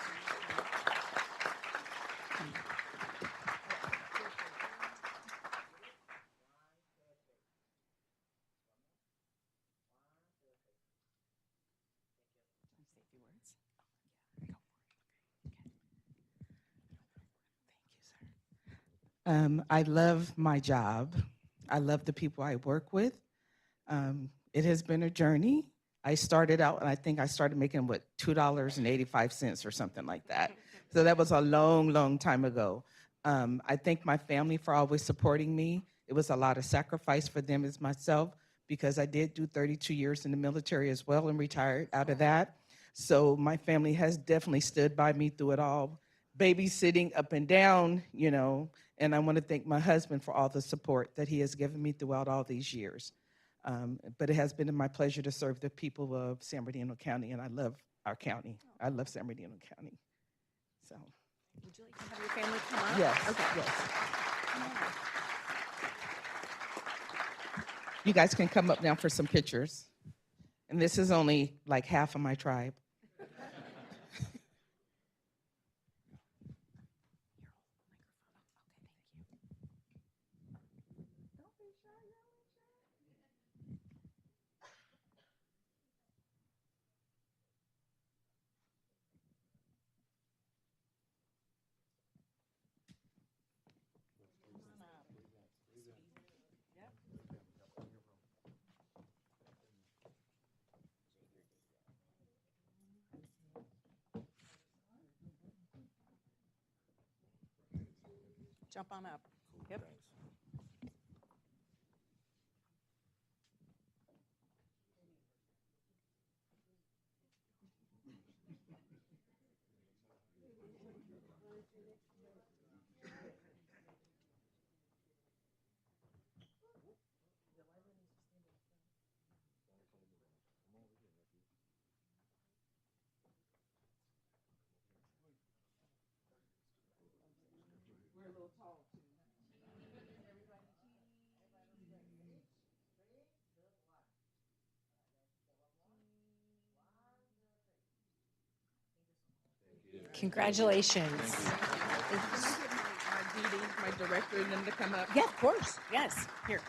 I love my job. I love the people I work with. It has been a journey. I started out, and I think I started making, $2.85 or something like that. So that was a long, long time ago. I thank my family for always supporting me. It was a lot of sacrifice for them as myself, because I did do 32 years in the military as well and retired out of that. So my family has definitely stood by me through it all, babysitting up and down, and I want to thank my husband for all the support that he has given me throughout all these years. But it has been my pleasure to serve the people of San Bernardino County, and I love our county. I love San Bernardino County. So, would you like to have your family come up? Yes. Okay. Yes. You guys can come up now for some pictures. And this is only like half of my tribe. Jump on up. Yep. Congratulations. My director and them to come up. Yeah, of course. Yes. Here.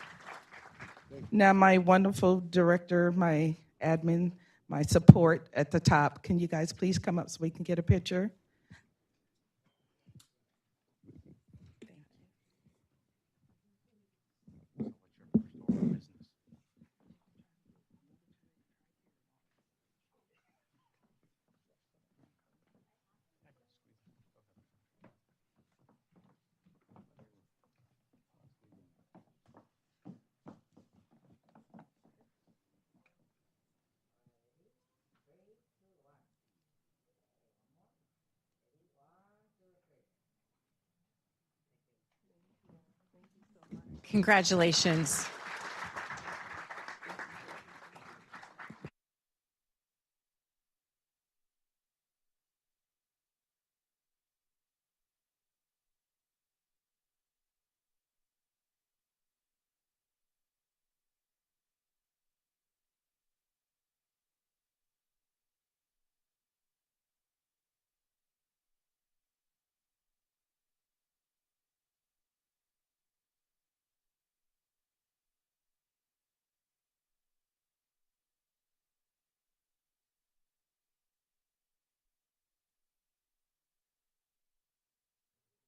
Now, my wonderful director, my admin, my support at the top, can you guys please come up so we can get a picture? Congratulations.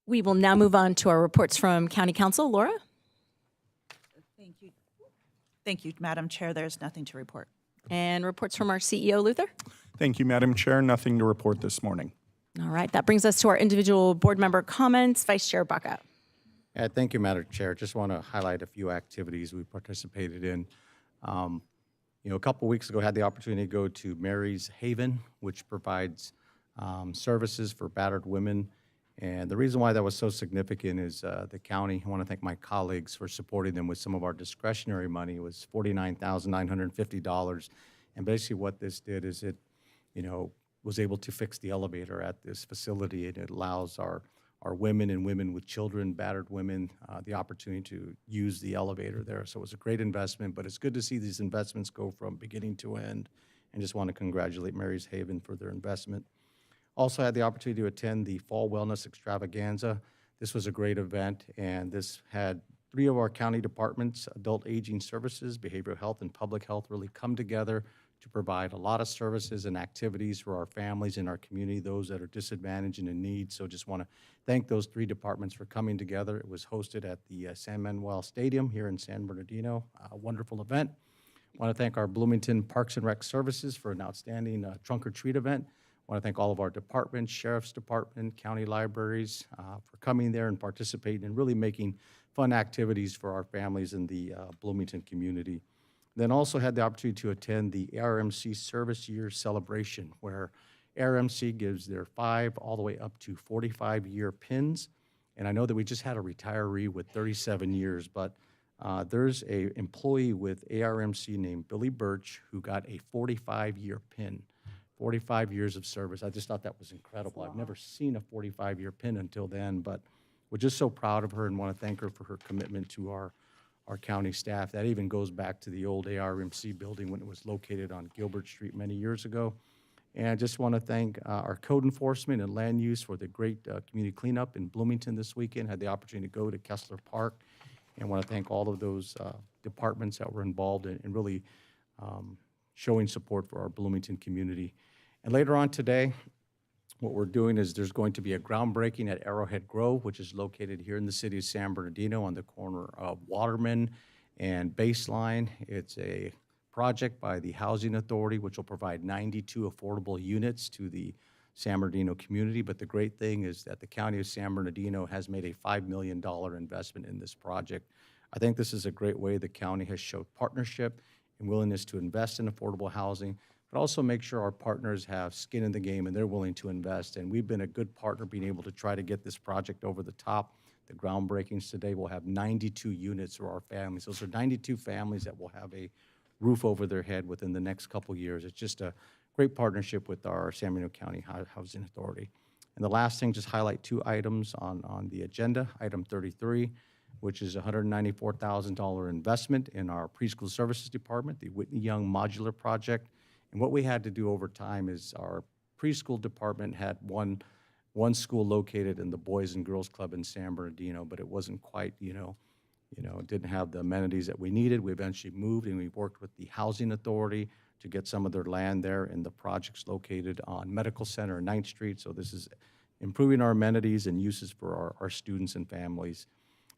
We will now move on to our reports from County Council. Laura? Thank you. Thank you, Madam Chair. There's nothing to report. And reports from our CEO, Luther? Thank you, Madam Chair. Nothing to report this morning. All right, that brings us to our individual board member comments. Vice Chair Baca. Thank you, Madam Chair. Just want to highlight a few activities we participated in. A couple weeks ago, I had the opportunity to go to Mary's Haven, which provides services for battered women. And the reason why that was so significant is the county, I want to thank my colleagues for supporting them with some of our discretionary money. It was $49,950. And basically what this did is it, was able to fix the elevator at this facility, and it allows our women and women with children, battered women, the opportunity to use the elevator there. So it was a great investment, but it's good to see these investments go from beginning to end, and just want to congratulate Mary's Haven for their investment. Also had the opportunity to attend the Fall Wellness Extravaganza. This was a great event, and this had 3 of our county departments, Adult Aging Services, Behavioral Health, and Public Health, really come together to provide a lot of services and activities for our families in our community, those that are disadvantaged and in need. So just want to thank those 3 departments for coming together. It was hosted at the San Manuel Stadium here in San Bernardino. A wonderful event. I want to thank our Bloomington Parks and Rec Services for an outstanding trunk or treat event. I want to thank all of our departments, Sheriff's Department, county libraries, for coming there and participating and really making fun activities for our families in the Bloomington community. Then also had the opportunity to attend the ARMC Service Year Celebration, where ARMC gives their 5 all the way up to 45-year pins. And I know that we just had a retiree with 37 years, but there's an employee with ARMC named Billy Birch who got a 45-year pin. 45 years of service. I just thought that was incredible. I've never seen a 45-year pin until then, but we're just so proud of her and want to thank her for her commitment to our county staff. That even goes back to the old ARMC building when it was located on Gilbert Street many years ago. And I just want to thank our code enforcement and land use for the great community cleanup in Bloomington this weekend. Had the opportunity to go to Kessler Park, and want to thank all of those departments that were involved in really showing support for our Bloomington community. And later on today, what we're doing is there's going to be a groundbreaking at Arrowhead Grove, which is located here in the city of San Bernardino on the corner of Waterman and Baseline. It's a project by the Housing Authority, which will provide 92 affordable units to the San Bernardino community. But the great thing is that the County of San Bernardino has made a $5 million investment in this project. I think this is a great way the county has showed partnership and willingness to invest in affordable housing, but also make sure our partners have skin in the game and they're willing to invest. And we've been a good partner being able to try to get this project over the top. The groundbreakings today will have 92 units for our families. Those are 92 families that will have a roof over their head within the next couple years. It's just a great partnership with our San Bernardino County Housing Authority. And the last thing, just highlight 2 items on the agenda. Item 33, which is a $194,000 investment in our preschool services department, the Whitney Young Modular Project. And what we had to do over time is our preschool department had one school located in the Boys and Girls Club in San Bernardino, but it wasn't quite, it didn't have the amenities that we needed. We eventually moved, and we worked with the Housing Authority to get some of their land there, and the project's located on Medical Center and 9th Street. So this is improving our amenities and uses for our students and families.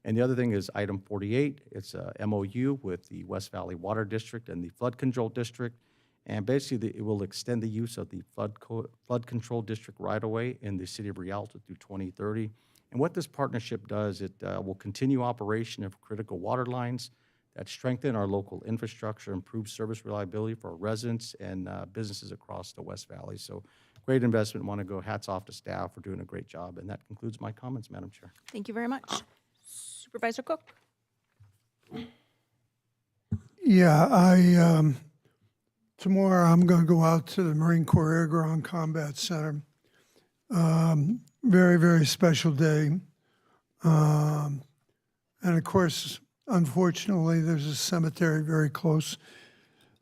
And the other thing is item 48. It's a MOU with the West Valley Water District and the Flood Control District. And basically, it will extend the use of the flood control district right-of-way in the city of Rialto through 2030. And what this partnership does, it will continue operation of critical water lines that strengthen our local infrastructure, improve service reliability for our residents and businesses across the West Valley. So great investment. Want to go hats off to staff for doing a great job. And that concludes my comments, Madam Chair. Thank you very much. Supervisor Cook. Yeah, tomorrow I'm going to go out to the Marine Corps Air Ground Combat Center. Very, very special day. And of course, unfortunately, there's a cemetery very close.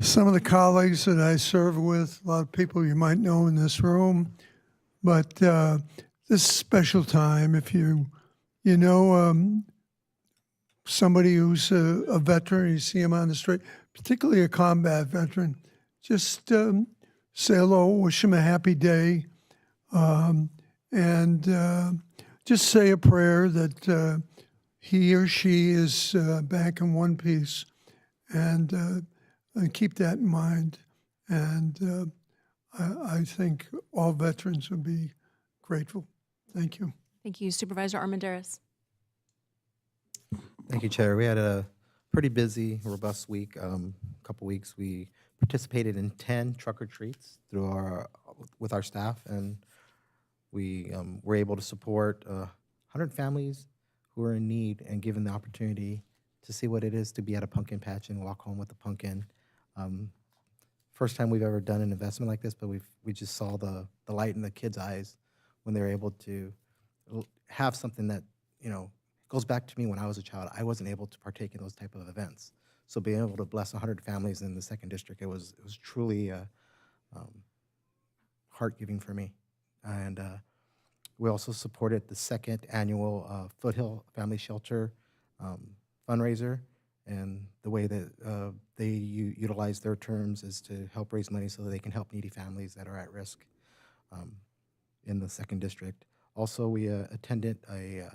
Some of the colleagues that I serve with, a lot of people you might know in this room, but this special time, if you know somebody who's a veteran, you see him on the street, particularly a combat veteran, just say hello, wish him a happy day, and just say a prayer that he or she is back in one piece, and keep that in mind. And I think all veterans would be grateful. Thank you. Thank you. Supervisor Armendariz. Thank you, Chair. We had a pretty busy, robust week. Couple weeks, we participated in 10 truck or treats with our staff, and we were able to support 100 families who are in need and given the opportunity to see what it is to be at a pumpkin patch and walk home with a pumpkin. First time we've ever done an investment like this, but we just saw the light in the kids' eyes when they were able to have something that, goes back to me when I was a child. I wasn't able to partake in those type of events. So being able to bless 100 families in the 2nd District, it was truly heart-giving for me. And we also supported the 2nd annual Foothill Family Shelter fundraiser. And the way that they utilize their terms is to help raise money so that they can help needy families that are at risk in the 2nd District. Also, we attended a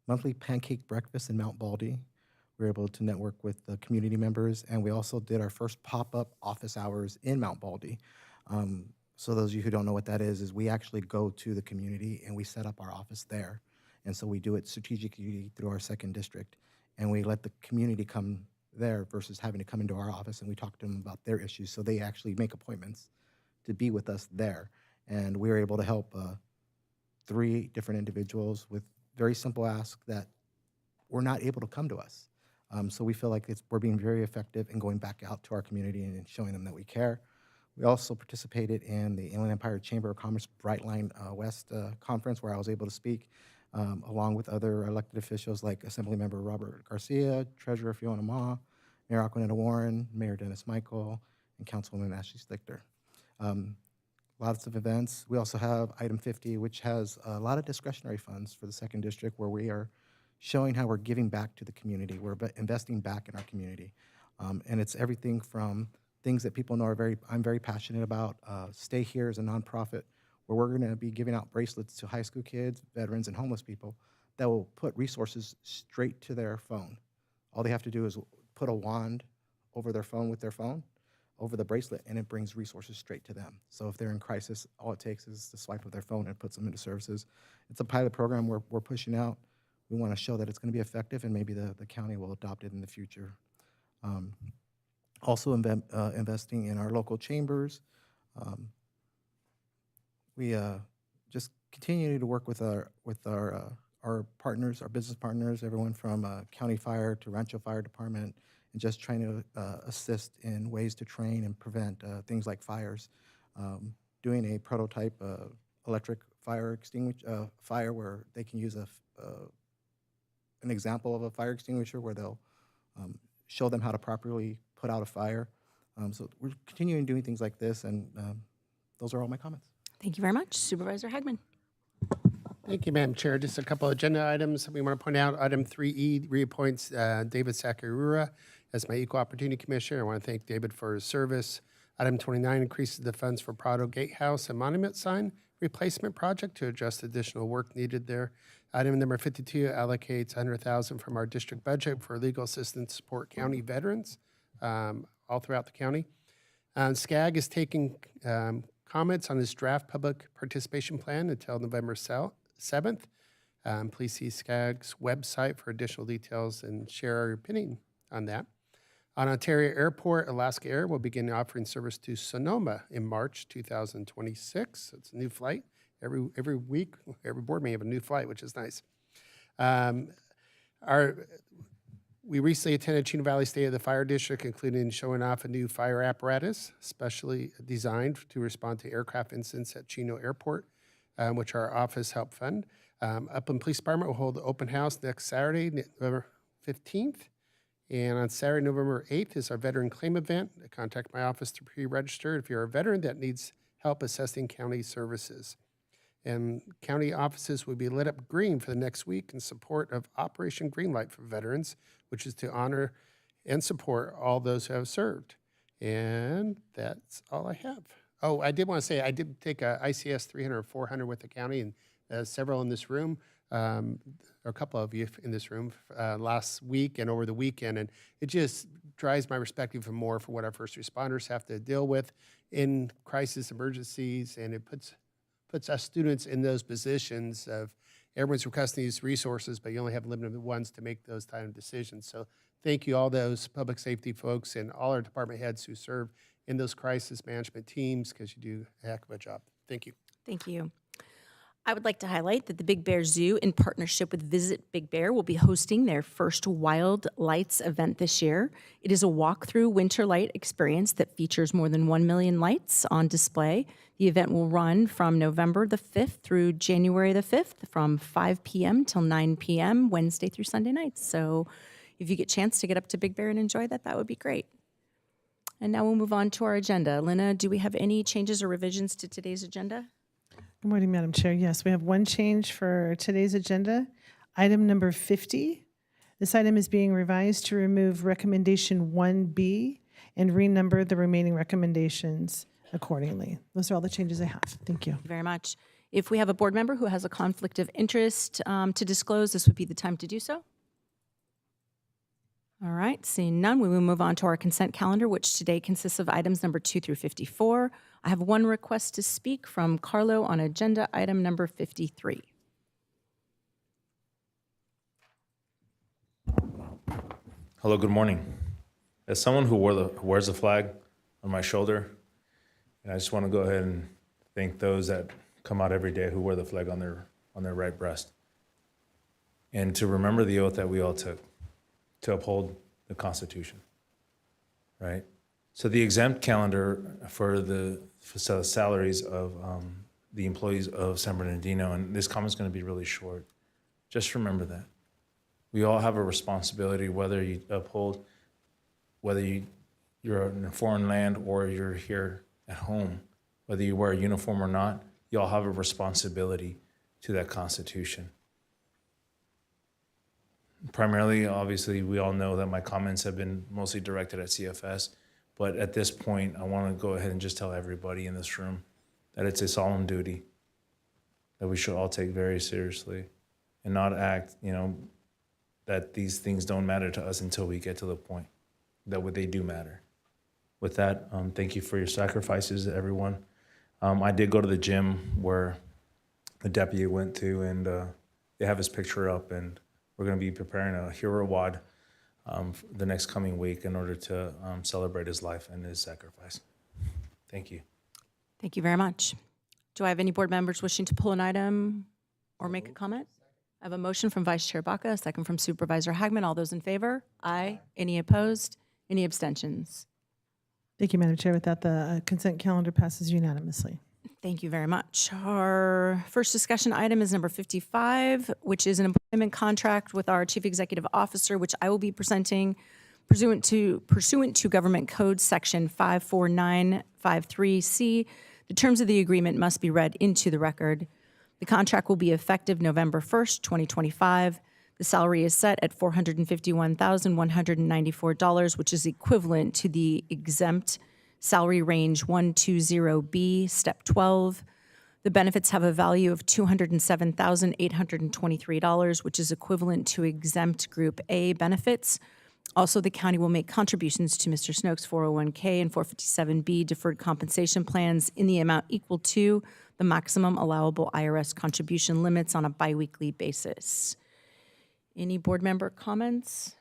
monthly pancake breakfast in Mount Baldy. We were able to network with the community members, and we also did our first pop-up office hours in Mount Baldy. So those of you who don't know what that is we actually go to the community and we set up our office there. And so we do it strategically through our 2nd District, and we let the community come there versus having to come into our office, and we talk to them about their issues. So they actually make appointments to be with us there. And we were able to help 3 different individuals with very simple asks that were not able to come to us. So we feel like we're being very effective in going back out to our community and showing them that we care. We also participated in the Inland Empire Chamber of Commerce Brightline West Conference, where I was able to speak along with other elected officials like Assemblymember Robert Garcia, Treasurer Fiona Ma, Mayor Aquanetta Warren, Mayor Dennis Michael, and Councilwoman Ashley Slichter. Lots of events. We also have item 50, which has a lot of discretionary funds for the 2nd District, where we are showing how we're giving back to the community. We're investing back in our community. And it's everything from things that people know I'm very passionate about. Stay Here is a nonprofit where we're going to be giving out bracelets to high school kids, veterans, and homeless people that will put resources straight to their phone. All they have to do is put a wand over their phone with their phone. over the bracelet, and it brings resources straight to them. So if they're in crisis, all it takes is the swipe of their phone and it puts them into services. It's a pilot program we're pushing out. We want to show that it's going to be effective, and maybe the county will adopt it in the future. Also investing in our local chambers. We just continue to work with our partners, our business partners, everyone from County Fire to Rancho Fire Department, and just trying to assist in ways to train and prevent things like fires. Doing a prototype electric fire extinguisher fire where they can use an example of a fire extinguisher where they'll show them how to properly put out a fire. So we're continuing doing things like this, and those are all my comments. Thank you very much. Supervisor Hagman. Thank you, Madam Chair. Just a couple of agenda items that we want to point out. Item 3E reappoints David Sakurura as my Equal Opportunity Commissioner. I want to thank David for his service. Item 29 increases the funds for Prado Gatehouse and Monument Sign Replacement Project to address additional work needed there. Item number 52 allocates $100,000 from our district budget for legal assistance to support county veterans all throughout the county. SCAG is taking comments on his draft public participation plan until November 7th. Please see SCAG's website for additional details and share our opinion on that. On Ontario Airport, Alaska Air will begin offering service to Sonoma in March 2026. It's a new flight. Every week, every board may have a new flight, which is nice. We recently attended Chino Valley State of the Fire District, including showing off a new fire apparatus, specially designed to respond to aircraft incidents at Chino Airport, which our office helped fund. Upland Police Department will hold an open house next Saturday, November 15th. And on Saturday, November 8th is our veteran claim event. Contact my office to pre-register if you're a veteran that needs help assessing county services. And county offices will be lit up green for the next week in support of Operation Greenlight for Veterans, which is to honor and support all those who have served. And that's all I have. Oh, I did want to say, I did take a ICS 300 or 400 with the county, and several in this room, or a couple of you in this room last week and over the weekend, and it just drives my respect even more for what our first responders have to deal with in crisis emergencies, and it puts us students in those positions of everyone's requesting these resources, but you only have limited ones to make those kind of decisions. So thank you all those public safety folks and all our department heads who serve in those crisis management teams, because you do a heck of a job. Thank you. Thank you. I would like to highlight that the Big Bear Zoo, in partnership with Visit Big Bear, will be hosting their first Wild Lights event this year. It is a walk-through winter light experience that features more than 1 million lights on display. The event will run from November the 5th through January the 5th from 5 p.m. till 9 p.m. Wednesday through Sunday nights. So if you get a chance to get up to Big Bear and enjoy that, that would be great. And now we'll move on to our agenda. Lena, do we have any changes or revisions to today's agenda? Good morning, Madam Chair. Yes, we have one change for today's agenda. Item number 50. This item is being revised to remove recommendation 1B and renumber the remaining recommendations accordingly. Those are all the changes I have. Thank you. Thank you very much. If we have a board member who has a conflict of interest to disclose, this would be the time to do so. All right, seeing none, we will move on to our consent calendar, which today consists of items number 2 through 54. I have one request to speak from Carlo on agenda item number 53. Hello, good morning. As someone who wears a flag on my shoulder, I just want to go ahead and thank those that come out every day who wear the flag on their right breast, and to remember the oath that we all took to uphold the Constitution, right? So the exempt calendar for the salaries of the employees of San Bernardino, and this comment's going to be really short. Just remember that. We all have a responsibility, whether you uphold, whether you're in a foreign land or you're here at home, whether you wear a uniform or not, you all have a responsibility to that Constitution. Primarily, obviously, we all know that my comments have been mostly directed at CFS, but at this point, I want to go ahead and just tell everybody in this room that it's a solemn duty that we should all take very seriously and not act, that these things don't matter to us until we get to the point that they do matter. with that, thank you for your sacrifices, everyone. I did go to the gym where the deputy went to, and they have his picture up, and we're going to be preparing a hero wad the next coming week in order to celebrate his life and his sacrifice. Thank you. Thank you very much. Do I have any board members wishing to pull an item or make a comment? I have a motion from Vice Chair Baca, a second from Supervisor Hagman. All those in favor? Aye. Any opposed? Any abstentions? Thank you, Madam Chair. With that, the consent calendar passes unanimously. Thank you very much. Our first discussion item is number 55, which is an employment contract with our Chief Executive Officer, which I will be presenting pursuant to Government Code Section 54953C. The terms of the agreement must be read into the record. The contract will be effective November 1st, 2025. The salary is set at $451,194, which is equivalent to the exempt salary range 120B, Step 12. The benefits have a value of $207,823, which is equivalent to exempt Group A benefits. Also, the county will make contributions to Mr. Snoke's 401k and 457B deferred compensation plans in the amount equal to the maximum allowable IRS contribution limits on a biweekly basis. Any board member comments?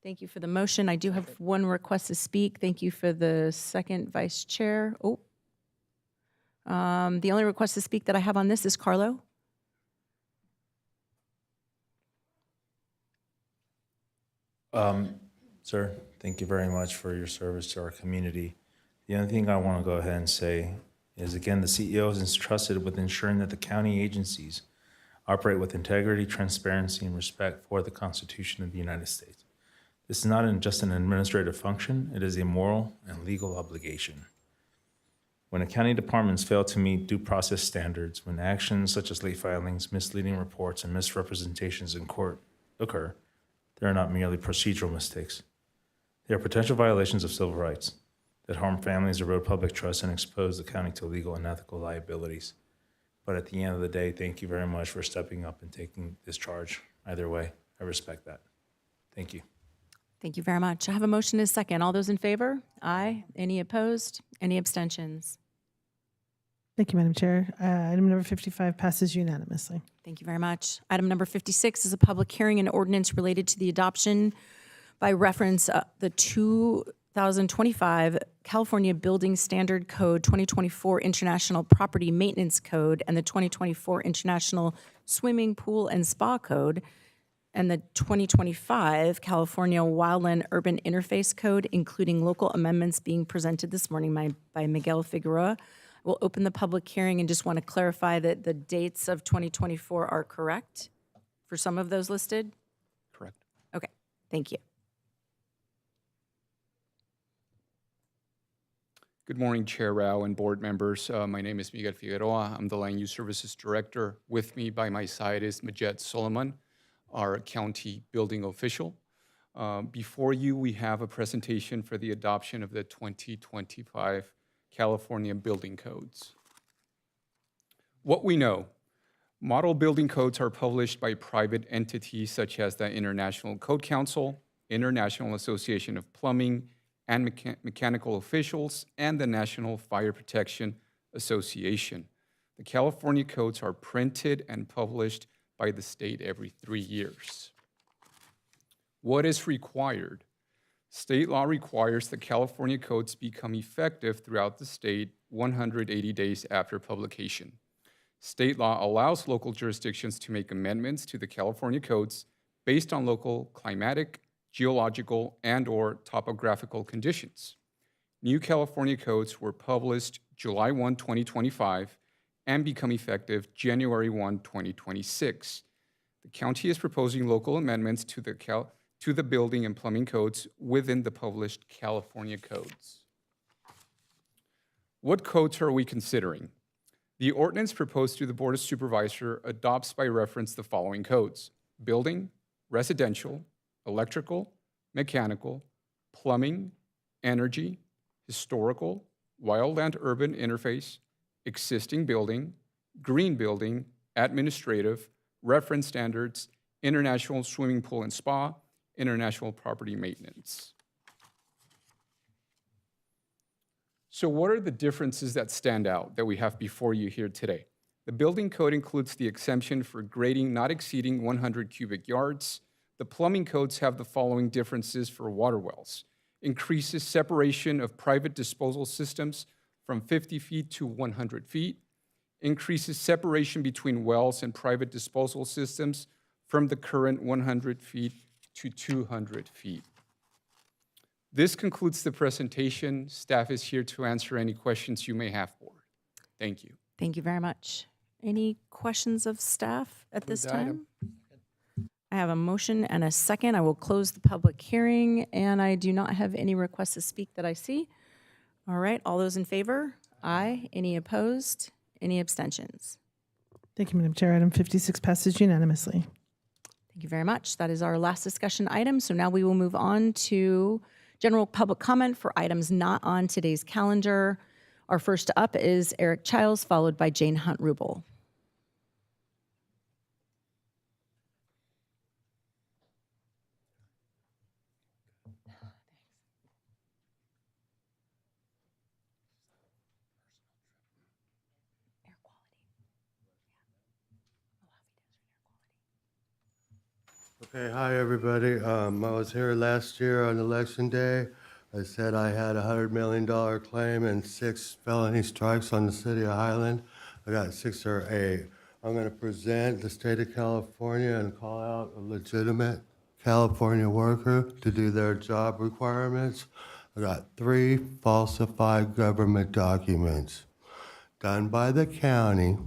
Thank you for the motion. I do have one request to speak. Thank you for the second, Vice Chair. The only request to speak that I have on this is Carlo. Sir, thank you very much for your service to our community. The only thing I want to go ahead and say is, again, the CEO is entrusted with ensuring that the county agencies operate with integrity, transparency, and respect for the Constitution of the United States. This is not just an administrative function, it is a moral and legal obligation. When a county departments fail to meet due process standards, when actions such as late filings, misleading reports, and misrepresentations in court occur, they are not merely procedural mistakes. They are potential violations of civil rights that harm families, erode public trust, and expose the county to legal and ethical liabilities. But at the end of the day, thank you very much for stepping up and taking this charge. Either way, I respect that. Thank you. Thank you very much. I have a motion and a second. All those in favor? Aye. Any opposed? Any abstentions? Thank you, Madam Chair. Item number 55 passes unanimously. Thank you very much. Item number 56 is a public hearing and ordinance related to the adoption by reference the 2025 California Building Standard Code 2024 International Property Maintenance Code and the 2024 International Swimming Pool and Spa Code and the 2025 California Wildland Urban Interface Code, including local amendments being presented this morning by Miguel Figueroa. We'll open the public hearing and just want to clarify that the dates of 2024 are correct for some of those listed? Correct. Okay, thank you. Good morning, Chair Rao and board members. My name is Miguel Figueroa. I'm the Land Use Services Director. With me by my side is Majed Solomon, our county building official. Before you, we have a presentation for the adoption of the 2025 California Building Codes. What we know: model building codes are published by private entities such as the International Code Council, International Association of Plumbing and Mechanical Officials, and the National Fire Protection Association. The California codes are printed and published by the state every 3 years. What is required? State law requires the California codes become effective throughout the state 180 days after publication. State law allows local jurisdictions to make amendments to the California codes based on local climatic, geological, and/or topographical conditions. New California codes were published July 1, 2025, and become effective January 1, 2026. The county is proposing local amendments to the building and plumbing codes within the published California codes. What codes are we considering? The ordinance proposed to the Board of Supervisors adopts by reference the following codes: building, residential, electrical, mechanical, plumbing, energy, historical, wildland urban interface, existing building, green building, administrative, reference standards, international swimming pool and spa, international property maintenance. So what are the differences that stand out that we have before you here today? The building code includes the exemption for grading not exceeding 100 cubic yards. The plumbing codes have the following differences for water wells. Increases separation of private disposal systems from 50 feet to 100 feet. Increases separation between wells and private disposal systems from the current 100 feet to 200 feet. This concludes the presentation. Staff is here to answer any questions you may have, Board. Thank you. Thank you very much. Any questions of staff at this time? I have a motion and a second. I will close the public hearing, and I do not have any requests to speak that I see. All right, all those in favor? Aye. Any opposed? Any abstentions? Thank you, Madam Chair. Item 56 passes unanimously. Thank you very much. That is our last discussion item. So now we will move on to general public comment for items not on today's calendar. Our first up is Eric Childs, followed by Jane Hunt-Rubel. Okay, hi everybody. I was here last year on election day. I said I had a $100 million claim and 6 felony strikes on the city of Highland. I got 6 or 8. I'm going to present the state of California and call out a legitimate California worker to do their job requirements. I got 3 falsified government documents done by the county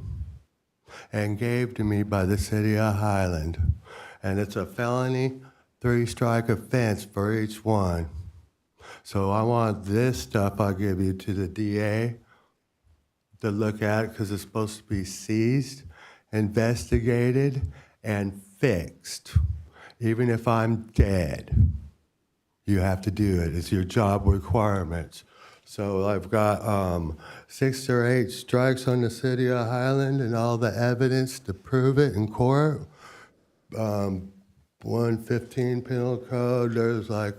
and gave to me by the city of Highland. And it's a felony 3-strike offense for each one. So I want this stuff I'll give you to the DA to look at because it's supposed to be seized, investigated, and fixed. Even if I'm dead, you have to do it. It's your job requirements. So I've got 6 or 8 strikes on the city of Highland and all the evidence to prove it in court. 115 penal code, there's like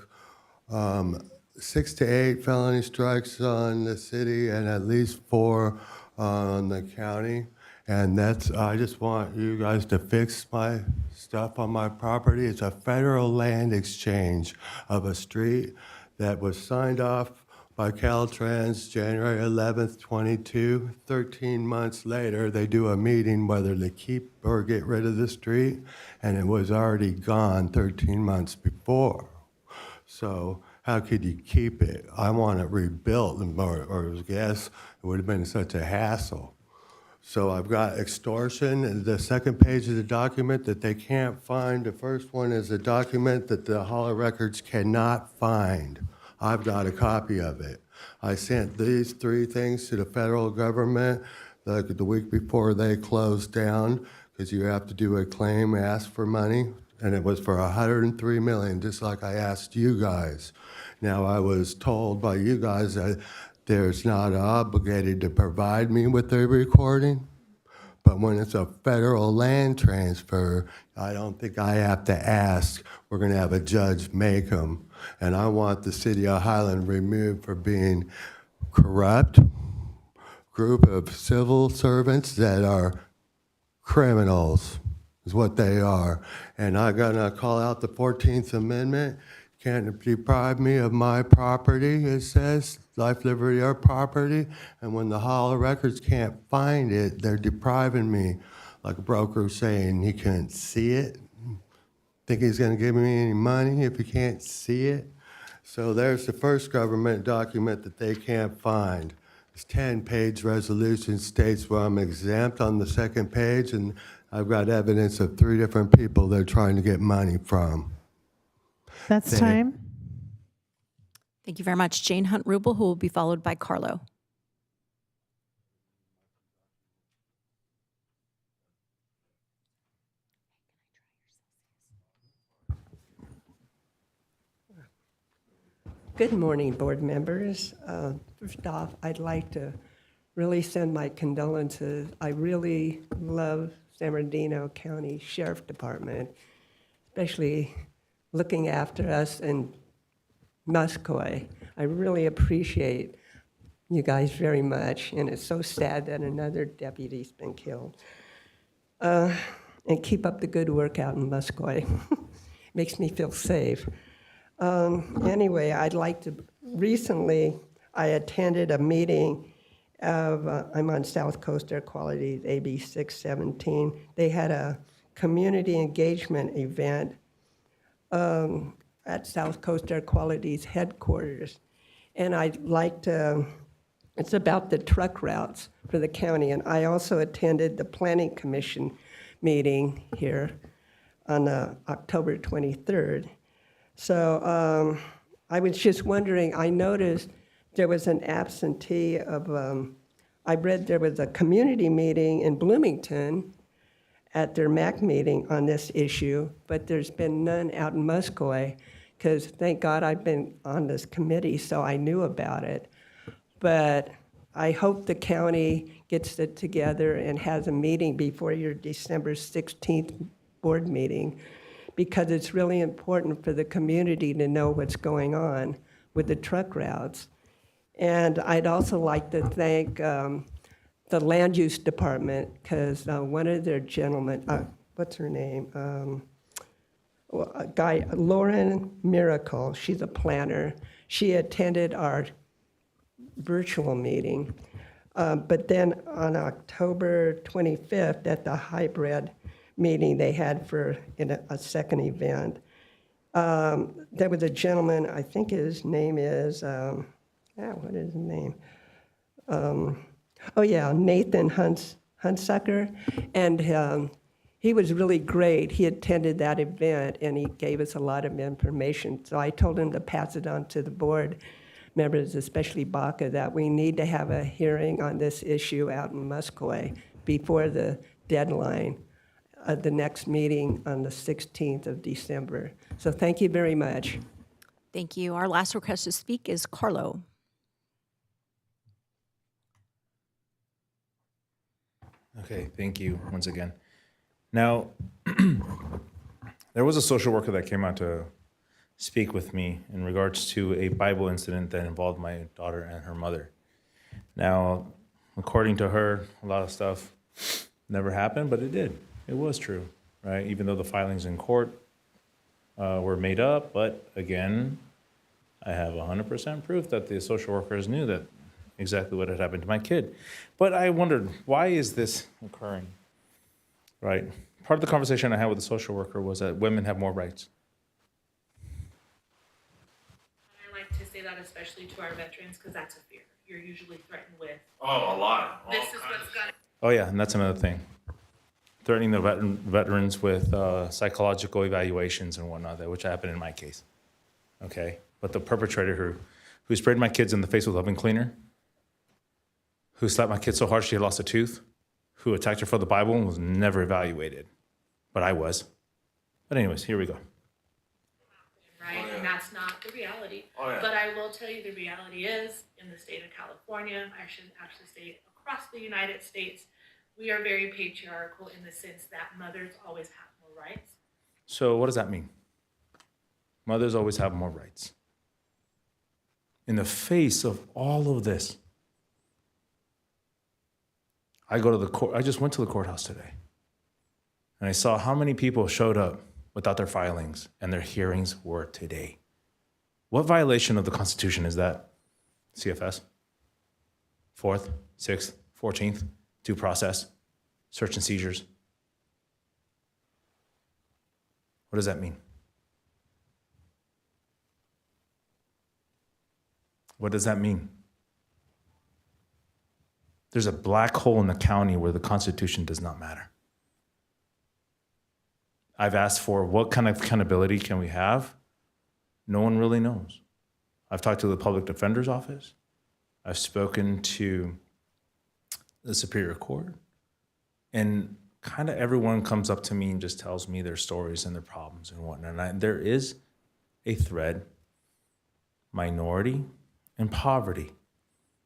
6 to 8 felony strikes on the city and at least 4 on the county. And that's, I just want you guys to fix my stuff on my property. It's a federal land exchange of a street that was signed off by Caltrans January 11th, 22. 13 months later, they do a meeting whether to keep or get rid of the street, and it was already gone 13 months before. So how could you keep it? I want it rebuilt, or I guess it would have been such a hassle. So I've got extortion, the second page of the document that they can't find. The first one is a document that the Hall of Records cannot find. I've got a copy of it. I sent these 3 things to the federal government like the week before they closed down because you have to do a claim, ask for money, and it was for $103 million, just like I asked you guys. Now, I was told by you guys that there's not obligated to provide me with a recording, but when it's a federal land transfer, I don't think I have to ask. We're going to have a judge make them. And I want the city of Highland removed for being corrupt, group of civil servants that are criminals, is what they are. And I'm going to call out the 14th Amendment. Can't deprive me of my property, it says, life, liberty, or property. And when the Hall of Records can't find it, they're depriving me. Like a broker saying he couldn't see it. Think he's going to give me any money if he can't see it? So there's the first government document that they can't find. This 10-page resolution states where I'm exempt on the second page, and I've got evidence of 3 different people they're trying to get money from. That's time. Thank you very much. Jane Hunt-Rubel, who will be followed by Carlo. Good morning, board members. First off, I'd like to really send my condolences. I really love San Bernardino County Sheriff Department, especially looking after us in Muscoy. I really appreciate you guys very much, and it's so sad that another deputy's been killed. And keep up the good work out in Muscoy. Makes me feel safe. Anyway, recently I attended a meeting of, I'm on South Coast Air Quality, AB 617. They had a community engagement event at South Coast Air Quality's headquarters. And it's about the truck routes for the county. And I also attended the Planning Commission meeting here on October 23rd. So I was just wondering, I noticed there was an absentee of, I read there was a community meeting in Bloomington at their MAC meeting on this issue, but there's been none out in Muscoy, because thank God I've been on this committee, so I knew about it. But I hope the county gets it together and has a meeting before your December 16th board meeting, because it's really important for the community to know what's going on with the truck routes. And I'd also like to thank the land use department, because one of their gentlemen, what's her name? Lauren Miracle, she's a planner. She attended our virtual meeting. But then on October 25th, at the hybrid meeting they had in a second event, there was a gentleman, I think his name is, what is his name? Nathan Hunsucker. And he was really great. He attended that event, and he gave us a lot of information. So I told him to pass it on to the board members, especially Baca, that we need to have a hearing on this issue out in Muscoy before the deadline of the next meeting on the 16th of December. So thank you very much. Thank you. Our last request to speak is Carlo. Okay, thank you once again. Now, there was a social worker that came out to speak with me in regards to a Bible incident that involved my daughter and her mother. Now, according to her, a lot of stuff never happened, but it did. It was true, right? Even though the filings in court were made up, but again, I have 100% proof that the social workers knew that exactly what had happened to my kid. But I wondered, why is this occurring, right? Part of the conversation I had with the social worker was that women have more rights. I like to say that especially to our veterans, because that's a fear. You're usually threatened with, Oh, a lot. this is what's gonna. Oh yeah, and that's another thing. Threatening the veterans with psychological evaluations and whatnot, which happened in my case. Okay, but the perpetrator who sprayed my kids in the face with oven cleaner, who slapped my kid so hard she had lost a tooth, who attacked her for the Bible and was never evaluated, but I was. But anyways, here we go. Right, and that's not the reality. But I will tell you the reality is, in the state of California, I should actually say across the United States, we are very patriarchal in the sense that mothers always have more rights. So what does that mean? Mothers always have more rights. In the face of all of this, I go to the court. I just went to the courthouse today, and I saw how many people showed up without their filings, and their hearings were today. What violation of the Constitution is that? CFS? 4th, 6th, 14th, due process, search and seizures. What does that mean? What does that mean? There's a black hole in the county where the Constitution does not matter. I've asked for what kind of accountability can we have? No one really knows. I've talked to the public defender's office. I've spoken to the Superior Court. And kind of everyone comes up to me and just tells me their stories and their problems and whatnot. And there is a thread, minority, and poverty.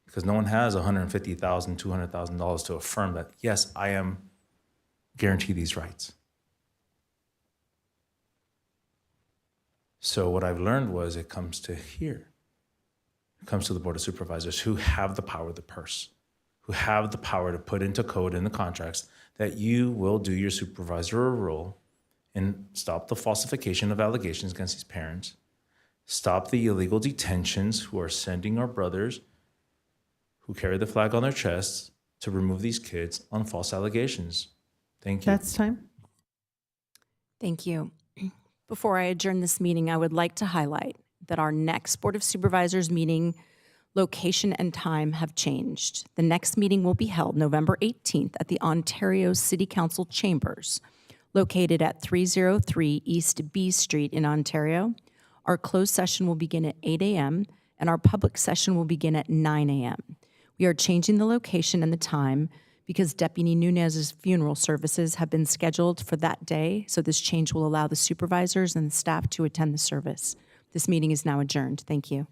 Because no one has $150,000, $200,000 to affirm that, yes, I am guaranteed these rights. So what I've learned was it comes to here. comes to the Board of Supervisors who have the power of the purse, who have the power to put into code in the contracts that you will do your supervisory role and stop the falsification of allegations against these parents, stop the illegal detentions who are sending our brothers who carry the flag on their chests to remove these kids on false allegations. Thank you. That's time. Thank you. Before I adjourn this meeting, I would like to highlight that our next Board of Supervisors meeting location and time have changed. The next meeting will be held November 18th at the Ontario City Council Chambers, located at 303 East B Street in Ontario. Our closed session will begin at 8 a.m. and our public session will begin at 9 a.m. We are changing the location and the time because Deputy Nunez's funeral services have been scheduled for that day, so this change will allow the supervisors and the staff to attend the service. This meeting is now adjourned. Thank you.